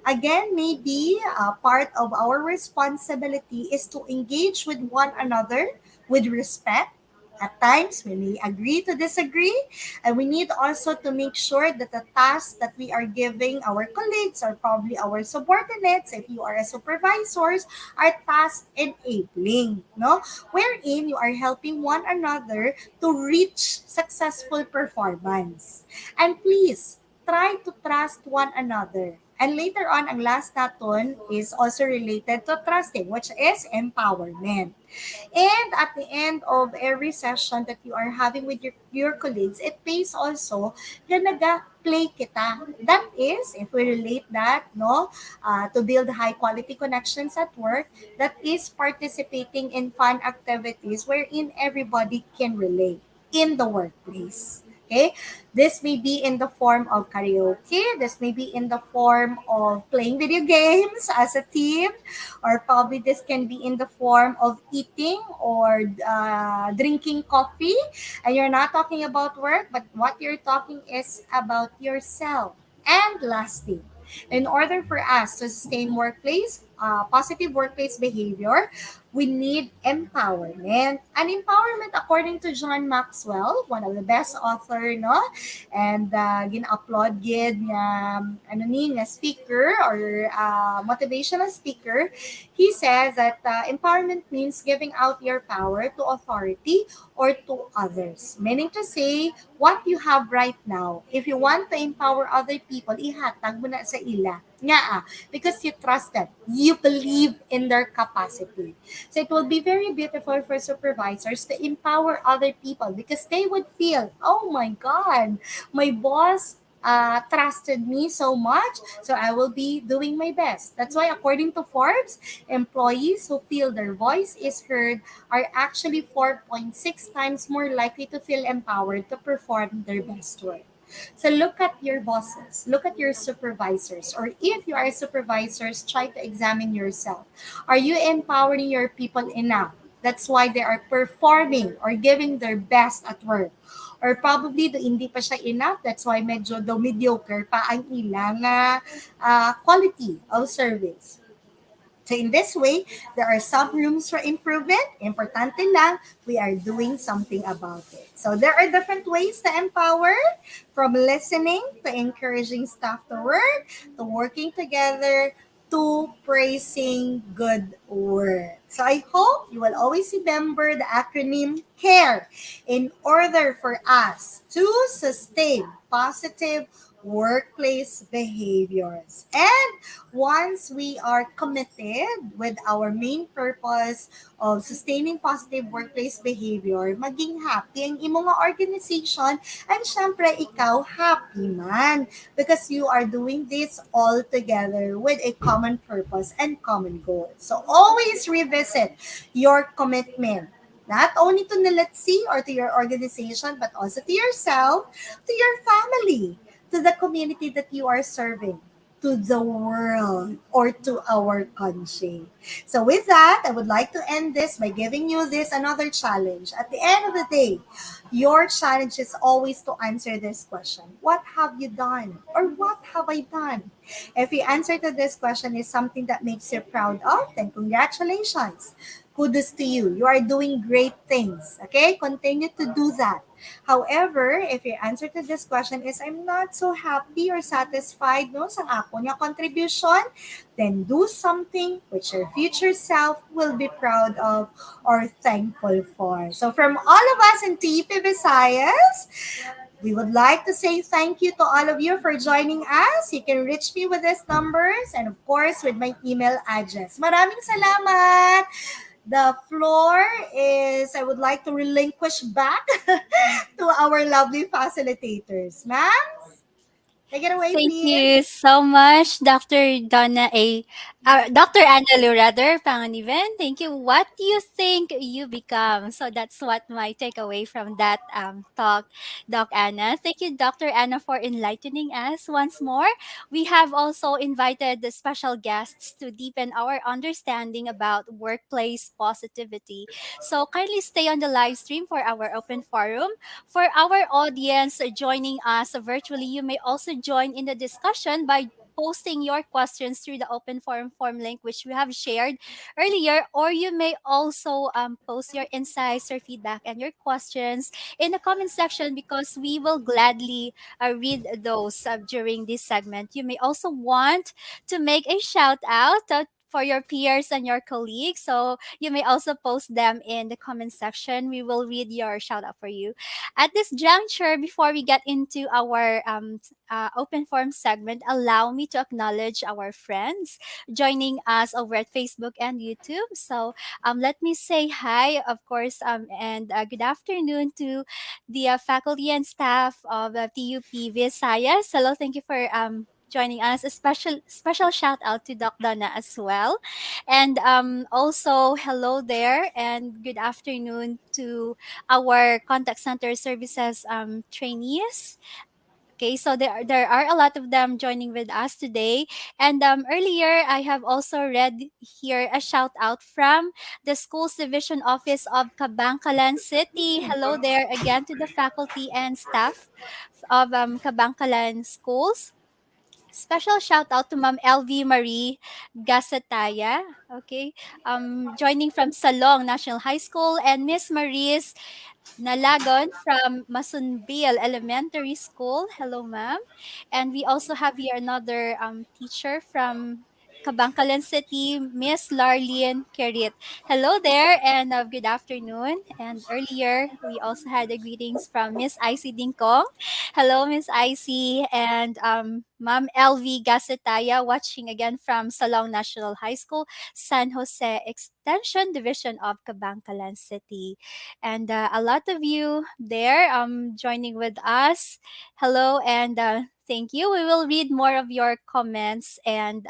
Again, maybe part of our responsibility is to engage with one another with respect. At times, we may agree to disagree, and we need also to make sure that the tasks that we are giving our colleagues or probably our subordinates, if you are a supervisors, are task enabling, no? Wherein you are helping one another to reach successful performance. And please, try to trust one another. And later on, ang last naton is also related to trusting, which is empowerment. And at the end of every session that you are having with your colleagues, it pays also na naga-play kita. That is, if we relate that, no, to build high quality connections at work, that is participating in fun activities wherein everybody can relate in the workplace. Okay, this may be in the form of karaoke, this may be in the form of playing video games as a team, or probably this can be in the form of eating or drinking coffee. And you're not talking about work, but what you're talking is about yourself. And lastly, in order for us to sustain positive workplace behavior, we need empowerment. And empowerment, according to John Maxwell, one of the best author, no? And gin-upload gid nga, nga speaker or motivational speaker, he says that empowerment means giving out your power to authority or to others. Meaning to say, what you have right now, if you want to empower other people, ihatag mo na sa ila. Nga because you trust them. You believe in their capacity. So it will be very beautiful for supervisors to empower other people because they would feel, oh my God, my boss trusted me so much, so I will be doing my best. That's why, according to Forbes, employees who feel their voice is heard are actually 4.6 times more likely to feel empowered to perform their best work. So look at your bosses, look at your supervisors, or if you are supervisors, try to examine yourself. Are you empowering your people enough? That's why they are performing or giving their best at work. Or probably do hindi pa siya enough, that's why medyo daw mediocre pa ang ilang quality of service. So in this way, there are some rooms for improvement. Importante lang, we are doing something about it. So there are different ways to empower, from listening to encouraging staff to work, to working together, to praising good work. So I hope you will always remember the acronym CARE in order for us to sustain positive workplace behaviors. And once we are committed with our main purpose of sustaining positive workplace behavior, maging happy ang imong nga organization, and syempre ikaw happy man because you are doing this all together with a common purpose and common goal. So always revisit your commitment, not only to NOLITC or to your organization, but also to yourself, to your family, to the community that you are serving, to the world, or to our country. So with that, I would like to end this by giving you this another challenge. At the end of the day, your challenge is always to answer this question. What have you done? Or what have I done? If your answer to this question is something that makes you proud of, then congratulations. Kudos to you. You are doing great things. Okay? Continue to do that. However, if your answer to this question is I'm not so happy or satisfied no sa ako niya contribution, then do something which your future self will be proud of or thankful for. So from all of us in TP Visayas, we would like to say thank you to all of you for joining us. You can reach me with these numbers and of course with my email address. Maraming salamat! The floor is, I would like to relinquish back to our lovely facilitators. Ma'am, take it away, Thank please. you so much, Dr. Dr. Annalu, rather, Panganiban. Thank you. What do you think you become? So that's what my takeaway from that talk, Doc Anna. Thank you, Dr. Anna, for enlightening us once more. We have also invited the special guests to deepen our understanding about workplace positivity. So kindly stay on the live stream for our open forum. For our audience joining us virtually, you may also join in the discussion by posting your questions through the open forum form link which we have shared earlier, or you may also post your insights, your feedback, and your questions in the comment section because we will gladly read those during this segment. You may also want to make a shout out for your peers and your colleagues, so you may also post them in the comment section. We will read your shout out for you. At this juncture, before we get into our open forum segment, allow me to acknowledge our friends joining us over at Facebook and YouTube. So let me say hi, of course, and good afternoon to the faculty and staff of TUP Visayas. Hello, thank you for joining us. A special shout out to Doc Donna as well. And also, hello there and good afternoon to our contact center services trainees. Okay, so there are a lot of them joining with us today. And earlier, I have also read here a shout out from the Schools Division Office of Cabancalan City. Hello there again to the faculty and staff of Cabancalan Schools. Special shout out to Ma'am LV Marie Gasataya. Okay, joining from Salong National High School, and Miss Marie's Nalagon from Masunbil Elementary School. Hello, ma'am. And we also have here another teacher from Kabangkalan City, Miss Larlene Kerit. Hello there and good afternoon. And earlier, we also had the greetings from Miss Icy Dingkong. Hello, Miss Icy. And Ma'am LV Gasetaya watching again from Salong National High School, San Jose Extension Division of Kabangkalan City. And a lot of you there joining with us. Hello and thank you. We will read more of your comments and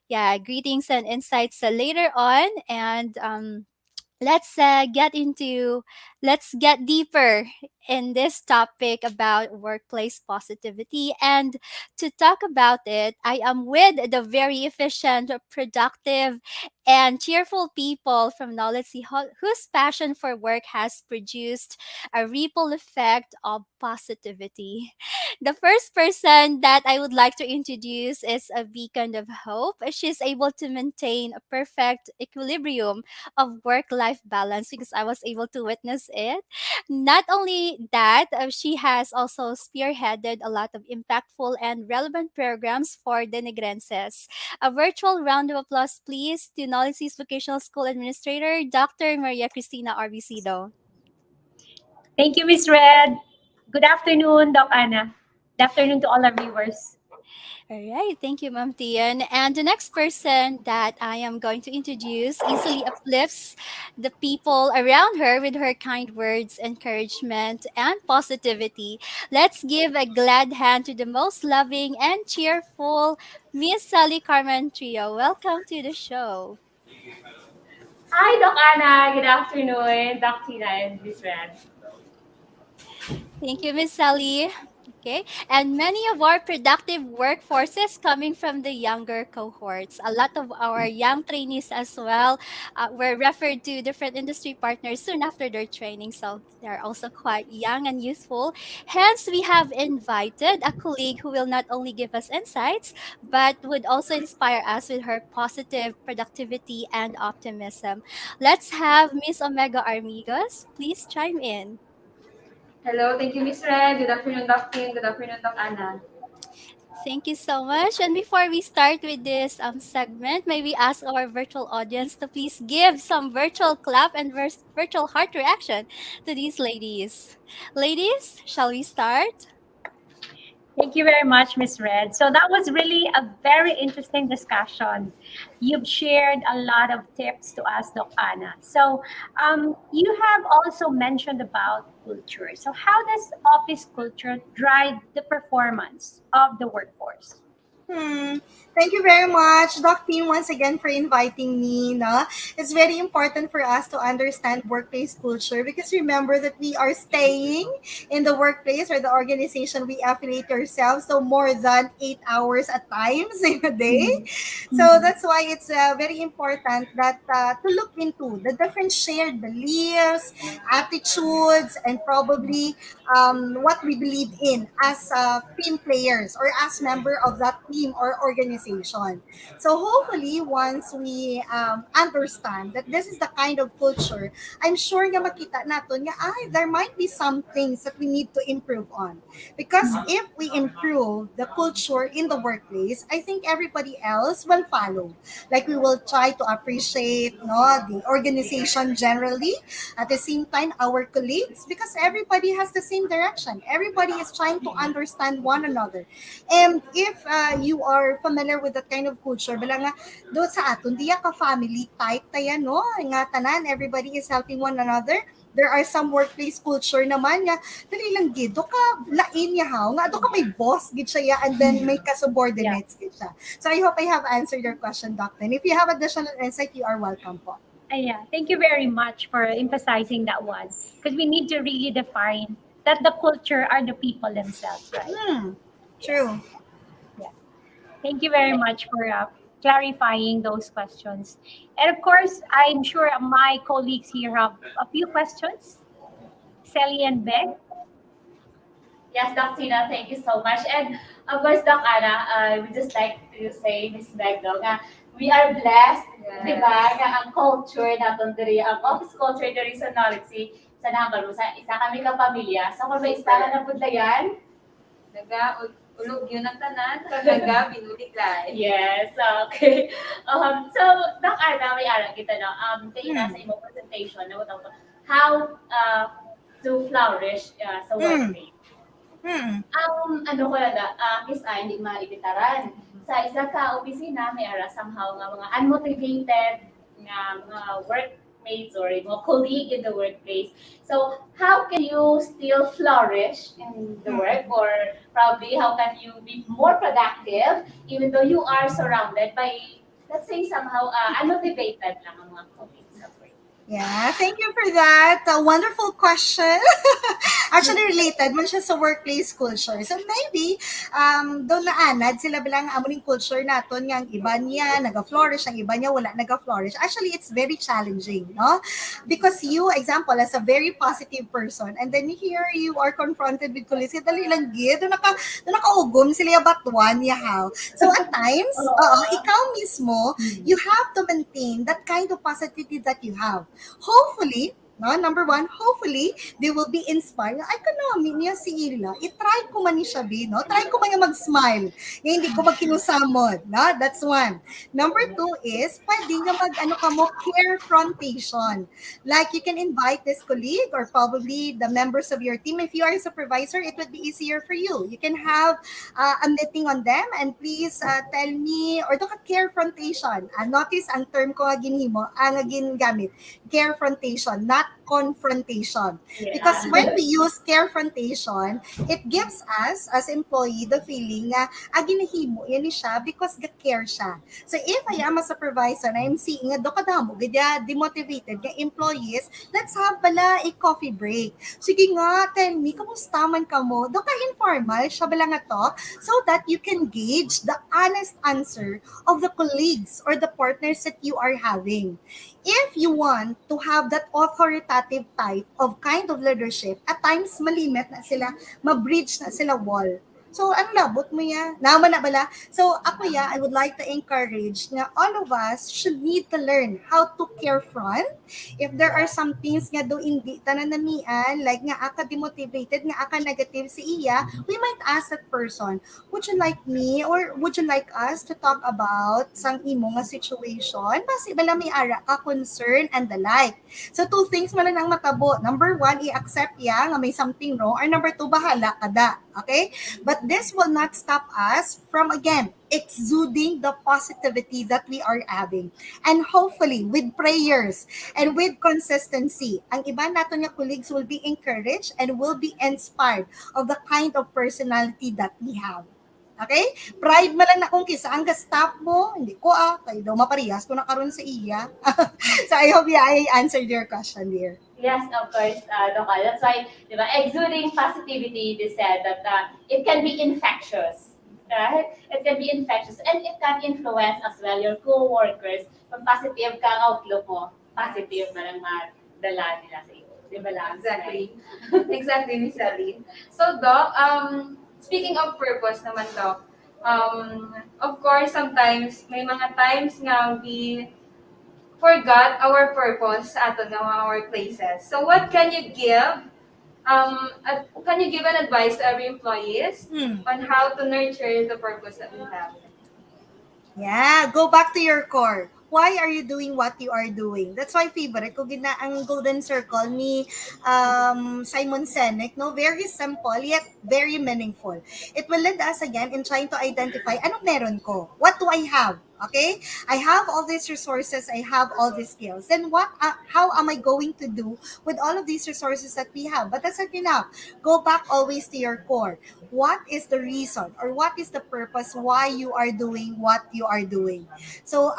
yeah, greetings and insights later on. And let's let's get deeper in this topic about workplace positivity. And to talk about it, I am with the very efficient, productive, and cheerful people from NOLITC whose passion for work has produced a ripple effect of positivity. The first person that I would like to introduce is a beacon of hope. She's able to maintain a perfect equilibrium of work life balance because I was able to witness it. Not only that, she has also spearheaded a lot of impactful and relevant programs for the Negrenses. A virtual round of applause, please, to Knowledge's Vocational School Administrator, Dr. Maria Cristina Arbisido. Thank you, Miss Red. Good afternoon, Doc Anna. Good afternoon to all our viewers. All right, thank you, Ma'am Tian. And the next person that I am going to introduce easily uplifts the people around her with her kind words, encouragement, and positivity. Let's give a glad hand to the most loving and cheerful Miss Sally Carmen Trio. Welcome to the show. Hi, Doc Anna. Good afternoon, Doc Tina and Miss Red. Thank you, Miss Sally. Okay, and many of our productive workforces coming from the younger cohorts. A lot of our young trainees as well were referred to different industry partners soon after their training, so they're also quite young and useful. Hence, we have invited a colleague who will not only give us insights, but would also inspire us with her positive productivity and optimism. Let's have Miss Omega Armigos. Please chime in. Hello, thank you, Miss Red. Good afternoon, Doc Kim. Good afternoon, Doc Anna. Thank you so much. And before we start with this segment, may we ask our virtual audience to please give some virtual clap and virtual heart reaction to these ladies. Ladies, shall we start? Thank you very much, Miss Red. So that was really a very interesting discussion. You've shared a lot of tips to us, Doc Anna. So you have also mentioned about culture. So how does office culture drive the performance of the workforce? Hmm. Thank you very much, Doc Team, once again for inviting me. No? It's very important for us to understand workplace culture because remember that we are staying in the workplace or the organization we affiliate ourselves so more than 8 hours at times in a day. So that's why it's very important that to look into the different shared beliefs, attitudes, and probably what we believe in as team players or as member of that team or organization. So hopefully, once we understand that this is the kind of culture, I'm sure nga makita natin nga, there might be some things that we need to improve on. Because if we improve the culture in the workplace, I think everybody else will follow. Like we will try to appreciate the organization generally, at the same time our colleagues, because everybody has the same direction. Everybody is trying to understand one another. And if you are familiar with that kind of culture, bala nga, doon sa aton, diya ka family type tayo, no? Nga tanan, everybody is helping one another. There are some workplace culture naman nga, dali lang gid, do ka lain niya how, nga do ka may boss gid siya ya, and then may ka-subordinates gid siya. So I hope I have answered your question, Doctor. And if you have additional insight, you are welcome po. Yeah, thank you very much for emphasizing that one because we need to really define that the culture are the people themselves, right? True. Yeah. Thank you very much for clarifying those questions. And of course, I'm sure my colleagues here have a few questions. Sally and Beck. Yes, Doc Tina, thank you so much. And of course, Doc Anna, I would just like to say, Miss Meg, no, nga, we are blessed, di ba, nga ang culture natin diri, ang office culture diri sa NOLITC, sa Nambal, sa isa kami ka pamilya. So kung may istala na po yan, Ulog yun ang tanan. Kagaga, binuligay. yes, okay. So, Doc Anna, may aral kita, no? Kayo nasa imong presentation, no? How to flourish sa workplace. Ano ko lang is hindi maibitaran. Sa isa ka opisina, may ara somehow nga mga unmotivated nga mga workmates or mga colleague in the workplace. So, how can you still flourish in the work, or probably how can you be more productive even though you are surrounded by, let's say, somehow unmotivated lang ang mga colleagues at work? Yeah, thank you for that. A wonderful question. Actually, related man siya sa workplace culture. So maybe, doon naanad sila bilang amuning culture naton nga ang iba niya naga-flourish, ang iba niya wala naga-flourish. Actually, it's very challenging, no? Because you, example, as a very positive person, and then here you are confronted with colleagues, dali lang gid, doon nakaugom sila yung batuan niya how. So at times, ikaw mismo, you have to maintain that kind of positivity that you have. Hopefully, no, number one, hopefully, they will be inspired. Ay, kanami niya si Ila. I-try ko man ni siya, no? Try ko man yung mag-smile. Hindi ko magkinusamod. No? That's one. Number two is, pwede nga carefrontation. Like, you can invite this colleague or probably the members of your team. If you are a supervisor, it would be easier for you. You can have a meeting on them and please tell me, or do ka carefrontation. Notice ang term ko nga ginhimo, ang gingamit. Carefrontation, not confrontation. Because Yeah. when we use carefrontation, it gives us as employee the feeling nga ginahimo yan ni siya because ga-care siya. So if I am a supervisor and I'm seeing nga do kadamo gadya demotivated nga employees, let's have bala a coffee break. Sige nga, tell me, kamusta man ka mo? Do ka informal siya bala nga to so that you can gauge the honest answer of the colleagues or the partners that you are having. If you want to have that authoritative type of kind of leadership, at times malimit na sila, ma-bridge na sila wall. So, ang labot mo ya. Naman na bala. So, ako ya, I would like to encourage na all of us should need to learn how to care front. If there are some things nga do hindi tananamian, like nga aka demotivated, nga aka negative si iya, we might ask that person, would you like me or would you like us to talk about sang imo nga situation? Basi bala may ara ka concern and the like. So two things man lang ang matabo. Number one, i-accept ya nga may something wrong. Or number two, bahala ka da. Okay? But this will not stop us from, again, exuding the positivity that we are having. And hopefully, with prayers and with consistency, ang iba nato nga colleagues will be encouraged and will be inspired of the kind of personality that we have. Okay? Pride man lang na kung kisa ang stop mo, hindi ko kayo daw maparehas ko na karon sa iya. So I hope I answered your question, dear. Yes, of course, Doka. That's why, di ba, exuding positivity, they said that it can be infectious, right? It can be infectious and it can influence as well your co-workers. Kung positive ka ang outlook mo, positive na lang madala nila sa iyo. Di ba lang? Exactly. Exactly, Miss Aline. So, Doc, speaking of purpose naman, Doc, of course, sometimes, may mga times nga we forgot our purpose sa ato ng mga workplaces. So, what can you give? Can you give an advice to every employees on how to nurture the purpose that we have? Yeah, go back to your core. Why are you doing what you are doing? That's why favorite ko gina ang golden circle ni Simon Sinek, no? Very simple yet very meaningful. It will lead us again in trying to identify anong meron ko? What do I have? Okay? I have all these resources, I have all these skills. Then how am I going to do with all of these resources that we have? But that's not enough. Go back always to your core. What is the reason or what is the purpose why you are doing what you are doing? So,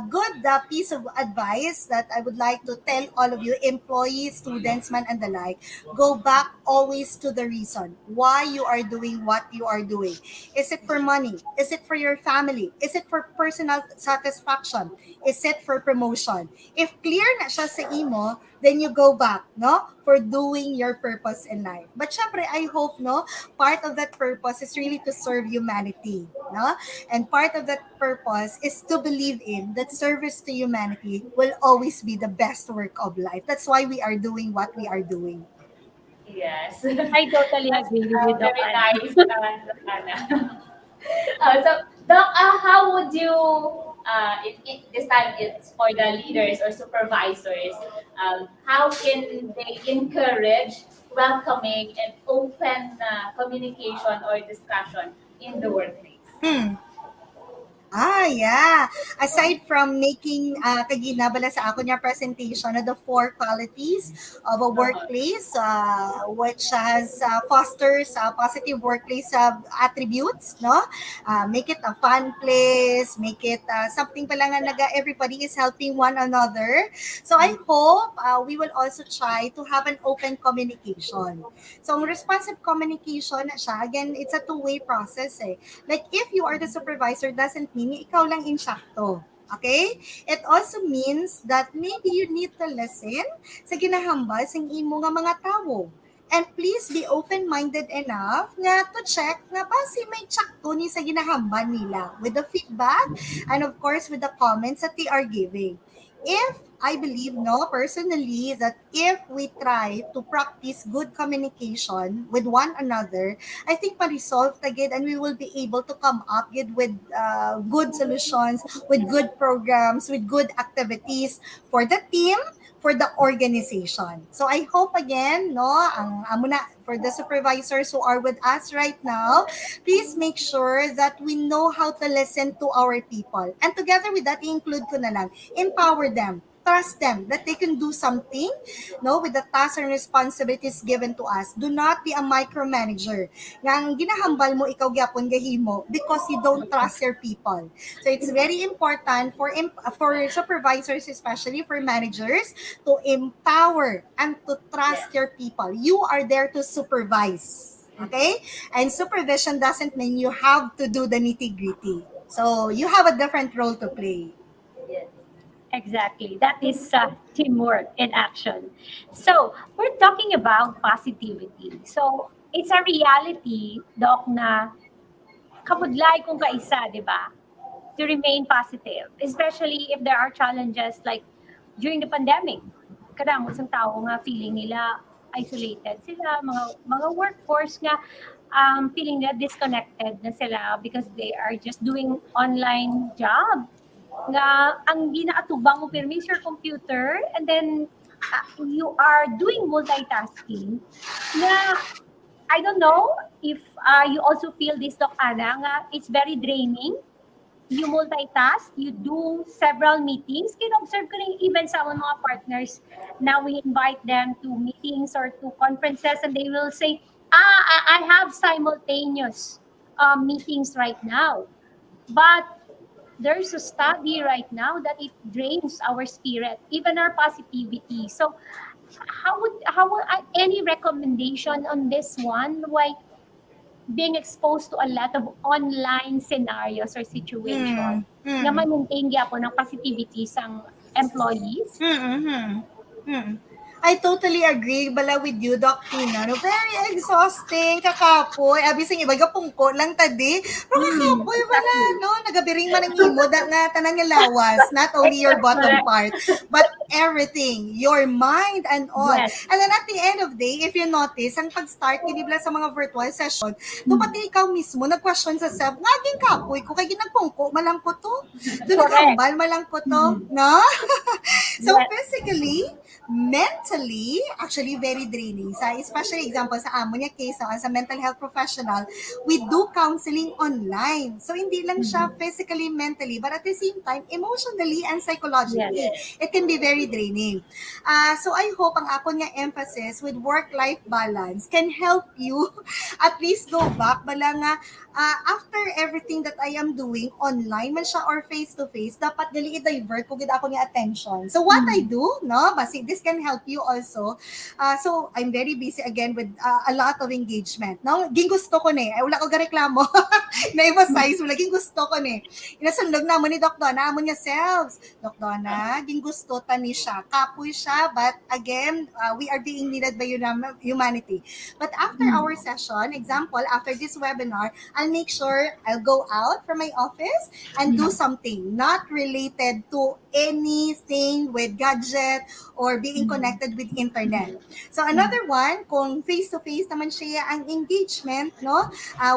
good piece of advice that I would like to tell all of you, employees, students, man, and the like. Go back always to the reason why you are doing what you are doing. Is it for money? Is it for your family? Is it for personal satisfaction? Is it for promotion? If clear na siya sa imo, then you go back, no? For doing your purpose in life. But syempre, I hope, no? Part of that purpose is really to serve humanity, no? And part of that purpose is to believe in that service to humanity will always be the best work of life. That's why we are doing what we are doing. Yes. I totally That's agree with you, Doc very Anna. nice, Anna. So, Doc, how would you, this time it's for the leaders or supervisors, how can they encourage welcoming and open communication or discussion in the workplace? Yeah. Aside from making kagina bala sa ako niya presentation of the four qualities of a workplace which has fosters positive workplace attributes, no? Make it a fun place, make it something pala nga naga everybody is helping one another. So I hope we will also try to have an open communication. So responsive communication na siya, again, it's a two-way process eh. Like if you are the supervisor doesn't mean ikaw lang insakto. Okay? It also means that maybe you need to listen sa ginahambal sa imo nga mga tao. And please be open-minded enough nga to check nga basi may tsakto ni sa ginahambal nila with the feedback and of course with the comments that they are giving. If I believe, no, personally, that if we try to practice good communication with one another, I think ma-resolve agad and we will be able to come up with good solutions, with good programs, with good activities for the team, for the organization. So I hope again, no, ang amo na for the supervisors who are with us right now, please make sure that we know how to listen to our people. And together with that, i-include ko na lang, empower them trust them that they can do something, no, with the tasks and responsibilities given to us. Do not be a micromanager. Nga ang ginahambal mo ikaw gyapon gahimo because you don't trust your people. So it's very important for supervisors, especially for managers, to empower and to trust your people. You are there to supervise. Okay? And supervision doesn't mean you have to do the nitty-gritty. So you have a different role to play. Exactly. That is teamwork in action. So, we're talking about positivity. So, it's a reality, Doc, na kabudlay kung kaisa, di ba? To remain positive, especially if there are challenges like during the pandemic. Kadang isang tao nga feeling nila isolated sila, mga workforce nga feeling nila disconnected na sila because they are just doing online job nga ang ginaatubang mo pirmi is your computer and then you are doing multitasking na I don't know if you also feel this, Doc Ana, nga it's very draining. You multitask, you do several meetings. Kina-observe ko rin even sa mga partners na we invite them to meetings or to conferences and they will say, I have simultaneous meetings right now. But there's a study right now that it drains our spirit, even our positivity. So how would any recommendation on this one? Why being exposed to a lot of online scenarios or situations na ma-maintain gyapon ng positivity sang employees? I totally agree bala with you, Doc Tina. No, very exhausting, kakapoy. Abi sing iba gapungko lang tadi. Pero kakapoy bala, no? Nagabiring man ang imo da nga tanang nga lawas, not only your bottom part, but everything, your mind and all. Yes. And then at the end of the day, if you notice, ang pag-start kinibla sa mga virtual session, no pati ikaw mismo nag-question sa self, naging kapoy ko kay ginagpungko malang ko to. Doon naghambal malang ko to, no? So physically, mentally, actually very draining. Sa especially example sa amo niya case, no, as a mental health professional, we do counseling online. So hindi lang siya physically, mentally, but at the same time, emotionally and psychologically. It can be very draining. So I hope ang ako nga emphasis with work-life balance can help you at least go back bala nga after everything that I am doing online man siya or face-to-face, dapat dili i-divert ko gid ako nga attention. So what I do, no, basi this can help you also. So I'm very busy again with a lot of engagement. No, ging gusto ko ni, ay wala ko gareklamo. Na-emphasize, wala ging gusto ko ni. Inasundog na mo ni Doc Donna, amo niya selves. Doc Donna, ging gusto tani siya. Kapoy siya, but again, we are being needed by humanity. But after our session, example, after this webinar, I'll make sure I'll go out from my office and do something not related to anything with gadget or being connected with internet. So another one, kung face-to-face naman siya ang engagement, no?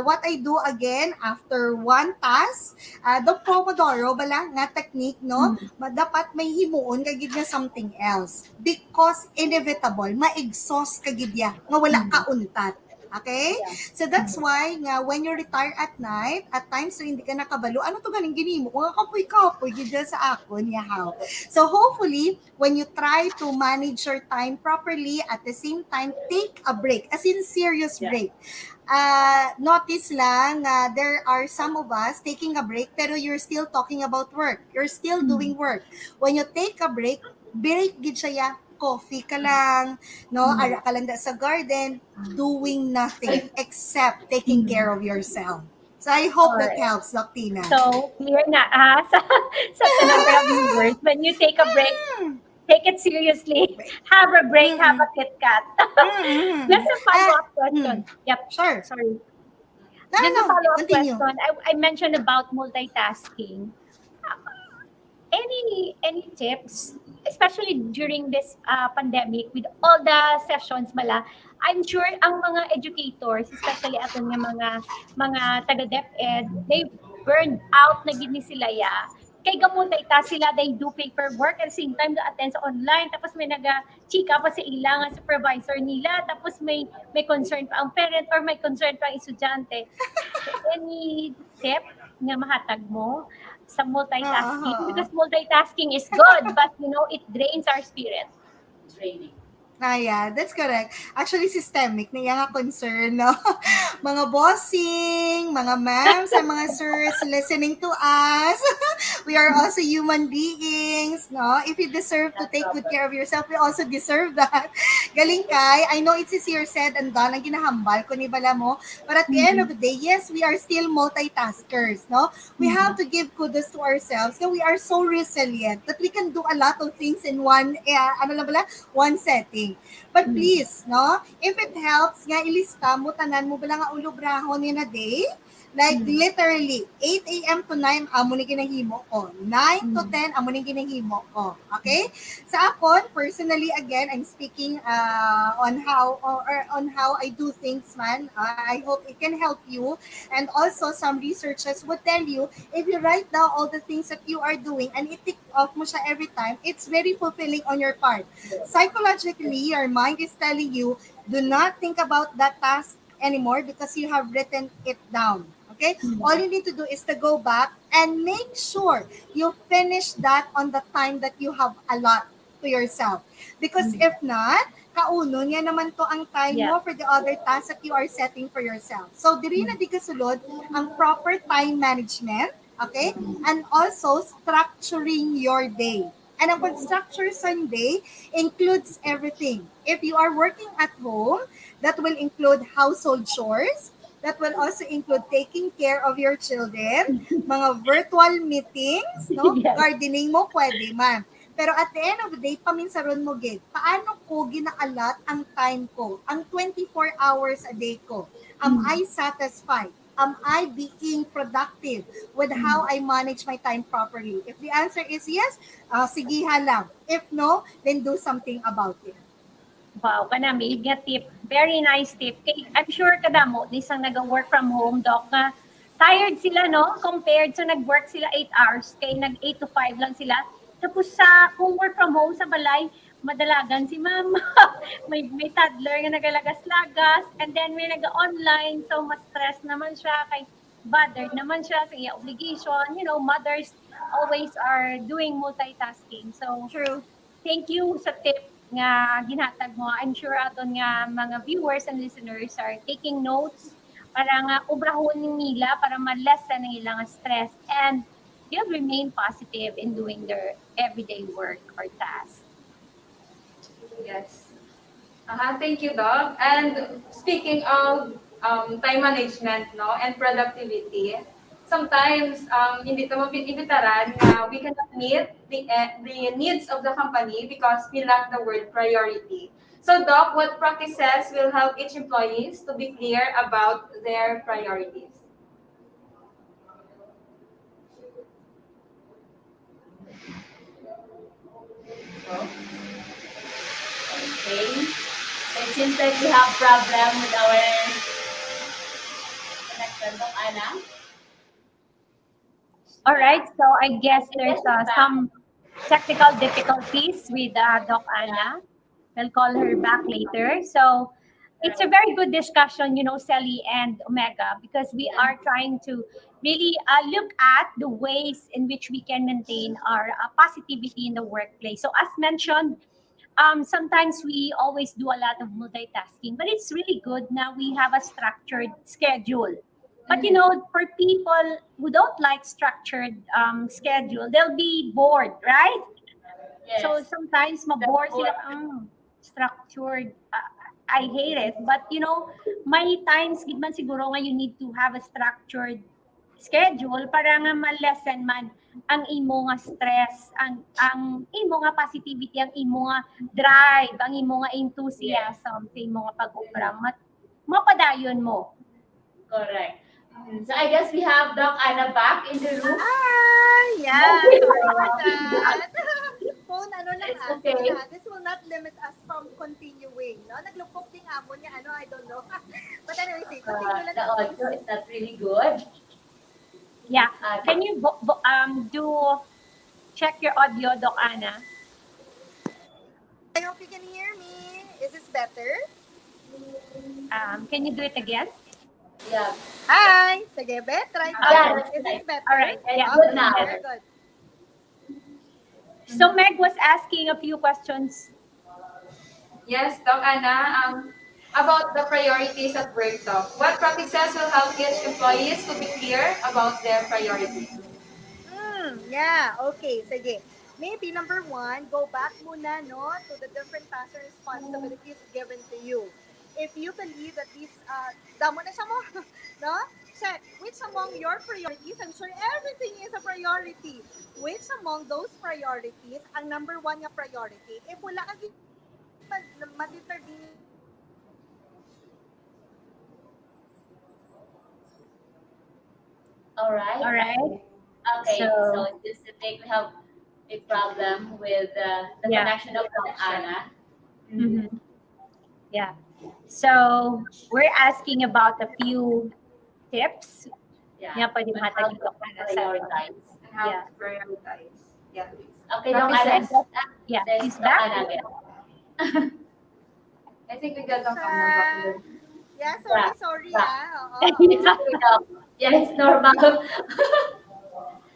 What I do again after one task, the Pomodoro bala nga technique, no? Dapat may himuon kagid na something else because inevitable ma-exhaust kagid ya nga wala ka untat. Okay? So that's why nga when you retire at night, at times so hindi ka nakabalo, ano to galing ginimo? Kung kapoy-kapoy gid sa akon yahaw. So hopefully when you try to manage your time properly, at the same time take a break, as in serious break. Notice lang there are some of us taking a break pero you're still talking about work. You're still doing work. When you take a break gid siya coffee ka lang, no? Ara ka lang sa garden, doing nothing except taking care of yourself. So I hope that helps, Doc Tina. So, clear na sa number of viewers. When you take a break, take it seriously. Have a break, have a Kit Kat. Just a follow-up question. Yep. Sure. Sorry. No, Just a follow-up continue. question. I mentioned about multitasking. Any tips, especially during this pandemic with all the sessions mala, I'm sure ang mga educators, especially aton nga mga taga DepEd, they burned out na gid ni sila ya. Kay gamultitask sila, they do paperwork at the same time attend sa online, tapos may naga-chika pa sa ilang supervisor nila, tapos may concern pa ang parent or may concern pa ang estudyante. Any tip nga mahatag mo sa multitasking Oo. because multitasking is good, but it drains our spirit. Training. Yeah, that's correct. Actually, systemic na yung concern, no? Mga bossing, mga ma'ams, and mga sirs listening to us. We are also human beings, no? If you deserve to take good care of yourself, we also deserve that. Galing Kai. I know it's easier said and done. Ang ginahambal ko ni bala mo. But at the end of the day, yes, we are still multitaskers, no? We have to give kudos to ourselves that we are so resilient that we can do a lot of things in one setting. But please, no, if it helps, nga ilista mo, tanan mo bala nga ulobrahon in a day, like literally, 8 a.m. to 9, amo ni ginahimo ko. 9 to 10, amo ni ginahimo ko. Okay? Sa akon, personally, again, I'm speaking on how I do things, man. I hope it can help you. And also, some researchers would tell you, if you write down all the things that you are doing and it tick off mo siya every time, it's very fulfilling on your part. Psychologically, your mind is telling you, do not think about that task anymore because you have written it down. Okay? All you need to do is to go back and make sure you finish that on the time that you have allotted to yourself. Because if not, kauno niya naman to ang time mo for the other tasks that you are setting for yourself. So, diri na di kasulod ang proper time management, okay? And also, structuring your day. And ang pag-structure Sunday includes everything. If you are working at home, that will include household chores. That will also include taking care of your children, mga virtual meetings, no? Yes. Gardening mo, pwede man. Pero at the end of the day, paminsaron mo, gid, paano ko ginaalat ang time ko, ang 24 hours a day ko? Am I satisfied? Am I being productive with how I manage my time properly? If the answer is yes, sigihan lang. If no, then do something about it. Wow, kanami, nga tip. Very nice tip. Kay, I'm sure kada mo, isang nag-work from home, Doc, nga tired sila, no? Compared sa nag-work sila 8 hours, kay nag 8 to 5 lang sila. Tapos kung work from home sa balay, madalagan si ma'am. may toddler nga nagalagas-lagas, and then may nag-online, so mas stress naman siya, kay bothered naman siya sa iya obligation. Mothers always are doing multitasking. So, True. thank you sa tip nga ginhatag mo. I'm sure aton nga mga viewers and listeners are taking notes para nga ubrahon nila para ma-lessen ang ilang stress and they'll remain positive in doing their everyday work or task. Yes. Thank you, Doc. And speaking of time management, no, and productivity, sometimes hindi ito mabibitaran na we cannot meet the needs of the company because we lack the word priority. So, Doc, what practices will help each employees to be clear about their priorities? Okay. So it seems like we have problem with our connection, Doc Ana. All right, so I guess there's some technical difficulties with Doc Anna. We'll call her back later. So it's a very good discussion, Sally and Omega, because we are trying to really look at the ways in which we can maintain our positivity in the workplace. So as mentioned, sometimes we always do a lot of multitasking, but it's really good now we have a structured schedule. But for people who don't like structured schedule, they'll be bored, right? Yes. So sometimes mabore sila structured. I hate it. But may times gid man siguro nga you need to have a structured schedule para nga ma-lessen man ang imo nga stress, ang imo nga positivity, ang imo nga drive, ang imo nga enthusiasm sa imo nga pag-ubra. Mapadayon mo. Correct. So I guess we have Doc Ana back in the room. Yeah. Phone, It's okay. This will not limit us from continuing. No? Naglupok din amo niya, I don't know. But anyway, say, continue lang. The audio is not really good. Yeah. Can you do check your audio, Doc Ana? I hope you can hear me. Is this better? Can you do it again? Yeah. Hi! Sige, Bet, try Yeah, that. that's Is this right. All better? right. Yeah, It's yeah. good This is now. Okay, better. very good. So Meg was asking a few questions. Yes, Doc Anna, about the priorities at work, Doc. What practices will help each employees to be clear about their priorities? Yeah, okay, sige. Maybe number one, go back muna, no, to the different tasks and responsibilities given to you. If you believe that these, damo na siya mo, no? Check, which among your priorities, I'm sure everything is a priority. Which among those priorities, ang number one nga priority, if wala ka ma-determine nga priority, then All right. All right. Okay. So So it seems to think we have a problem with the yeah. connection of Doc Anna. Mhm. Yeah. So we're asking about a few tips. Yeah. Yeah, pwede On how mahatag to yung Ana sa aton. prioritize. And how Yeah. to prioritize. Yeah. Okay, Doc And Anna. then, Practices. yeah, There's she's Doc back. Anna again. I think we got Doc Anna back siya. here. Yeah, Yeah. sorry, Yeah. Oo, It's oo. okay, Doc. Yeah, it's normal.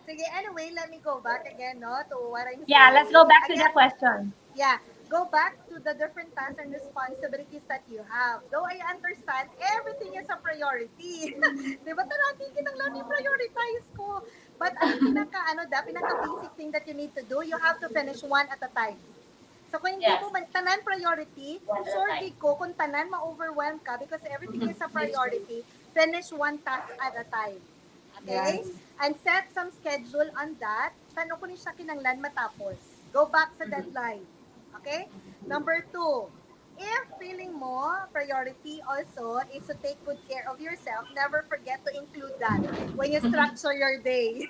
Sige, anyway, let me go back again, no, to what I'm Yeah, let's go saying. back to the Again, question. yeah, go back to the different tasks and responsibilities that you have. Though I understand, everything is a priority. Di ba? Tarating kitang lang ni prioritize ko. But ang pinaka-basic thing that you need to do, you have to finish one at a time. So kung hindi Yes. mo man tanan priority, One at a sure time. di ko kung tanan ma-overwhelm ka because everything is a priority, finish one task at a time. Okay? Yes. And set some schedule on that. Tanong ko ni siya kinanglan matapos. Go back sa deadline. Okay? Number two, if feeling mo, priority also is to take good care of yourself, never forget to include that when you structure your day.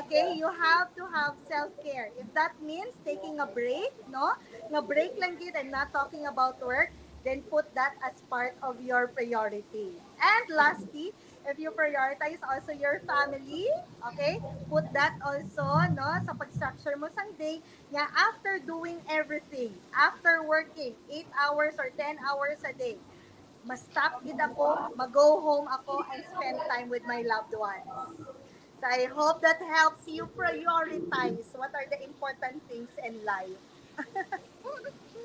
Okay? You have to have self-care. If that means taking a break, no? Nga break lang gid and not talking about work, then put that as part of your priority. And lastly, if you prioritize also your family, okay? Put that also, no, sa pag-structure mo sang day, nga after doing everything, after working 8 hours or 10 hours a day, ma-stop gid ako, mag-go home ako and spend time with my loved ones. So I hope that helps you prioritize what are the important things in life.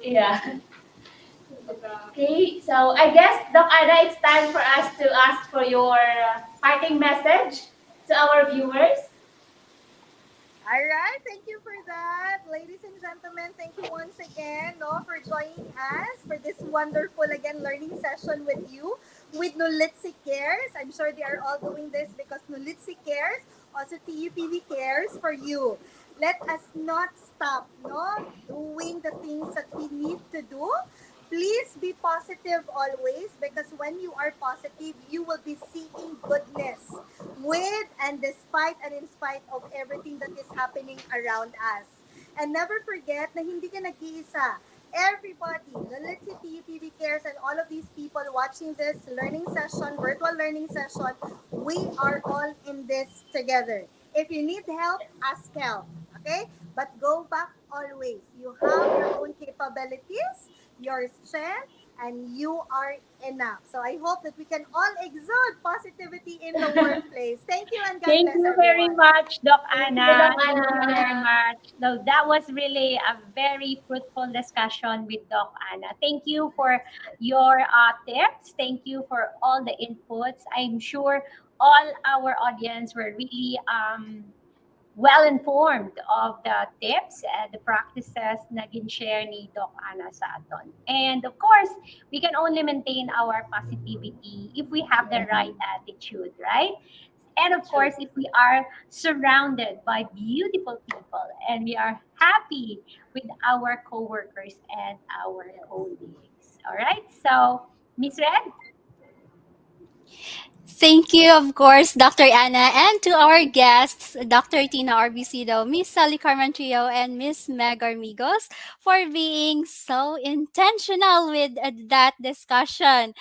Yeah. Okay, so I guess, Doc Anna, it's time for us to ask for your parting message to our viewers. All right, thank you for that. Ladies and gentlemen, thank you once again, no, for joining us for this wonderful again learning session with you with NOLITC Cares. I'm sure they are all doing this because NOLITC Cares, also TUPV cares for you. Let us not stop, no, doing the things that we need to do. Please be positive always because when you are positive, you will be seeing goodness with and despite and in spite of everything that is happening around us. And never forget na hindi ka nag-iisa. Everybody, the Let's See TUPV Cares and all of these people watching this learning session, virtual learning session, we are all in this together. If you need help, ask help. Okay? But go back always. You have your own capabilities, your strength, and you are enough. So I hope that we can all exude positivity in the workplace. Thank you and God Thank bless you very everyone. much, Doc Thank you, Anna. Doc Thank you very Anna. much. So that was really a very fruitful discussion with Doc Anna. Thank you for your tips. Thank you for all the inputs. I'm sure all our audience were really well informed of the tips and the practices na gin-share ni Doc Ana sa aton. And of course, we can only maintain our positivity if we have the right attitude, right? And of True. course, if we are surrounded by beautiful people and we are happy with our coworkers and our colleagues. All right? So, Miss Red? Thank you, of course, Dr. Anna, and to our guests, Dr. Tina Orbisido, Miss Sally Carmentrio, and Miss Meg Armigos, for being so intentional with that discussion.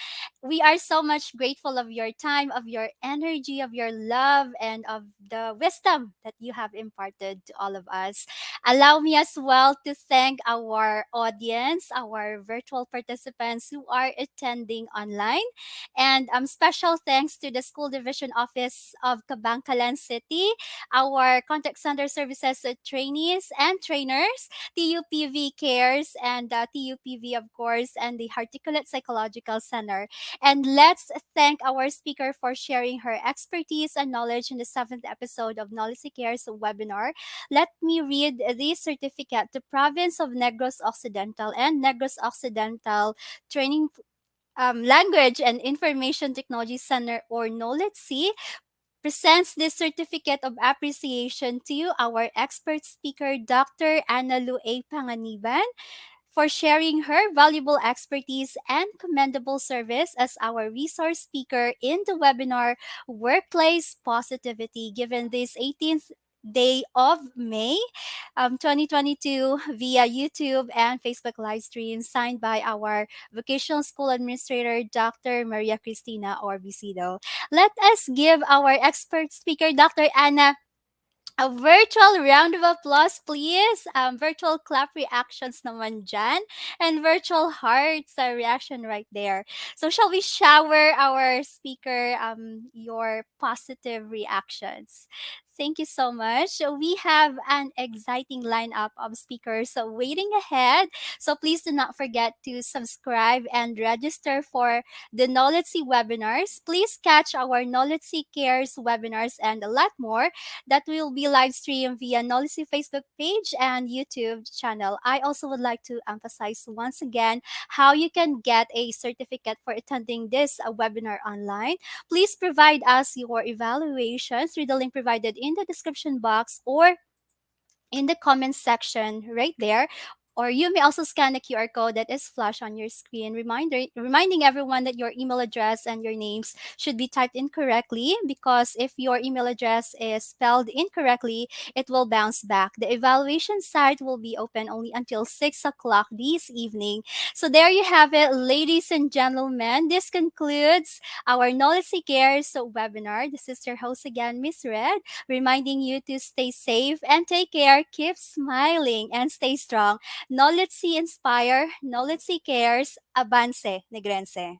We are so much grateful of your time, of your energy, of your love, and of the wisdom that you have imparted to all of us. Allow me as well to thank our audience, our virtual participants who are attending online. And special thanks to the School Division Office of Kabangkalan City, our contact center services trainees and trainers, TUPV Cares, and TUPV, of course, and the Hearticulate Psychological Center. And let's thank our speaker for sharing her expertise and knowledge in the seventh episode of NOLITC Cares webinar. Let me read the certificate. The Province of Negros Occidental and Negros Occidental Training Language and Information Technology Center, or NOLITC, presents this certificate of appreciation to our expert speaker, Dr. Ana Lu A. Panganiban, for sharing her valuable expertise and commendable service as our resource speaker in the webinar Workplace Positivity, given this 18th day of May 2022 via YouTube and Facebook live stream, signed by our vocational school administrator, Dr. Maria Cristina Orbisido. Let us give our expert speaker, Dr. Anna, a virtual round of applause, please. Virtual clap reactions naman dyan. And virtual hearts reaction right there. So shall we shower our speaker your positive reactions? Thank you so much. So we have an exciting lineup of speakers waiting ahead. So please do not forget to subscribe and register for the NOLITC webinars. Please catch our NOLITC Cares webinars and a lot more that will be live streamed via NOLITC Facebook page and YouTube channel. I also would like to emphasize once again how you can get a certificate for attending this webinar online. Please provide us your evaluation through the link provided in the description box or in the comments section right there. Or you may also scan the QR code that is flashed on your screen, reminding everyone that your email address and your names should be typed in correctly, because if your email address is spelled incorrectly, it will bounce back. The evaluation site will be open only until 6 o'clock this evening. So there you have it, ladies and gentlemen. This concludes our NOLITC Cares webinar. This is your host again, Miss Red, reminding you to stay safe and take care, keep smiling, and stay strong. NOLITC Inspire, NOLITC Cares, Avance, Negrense.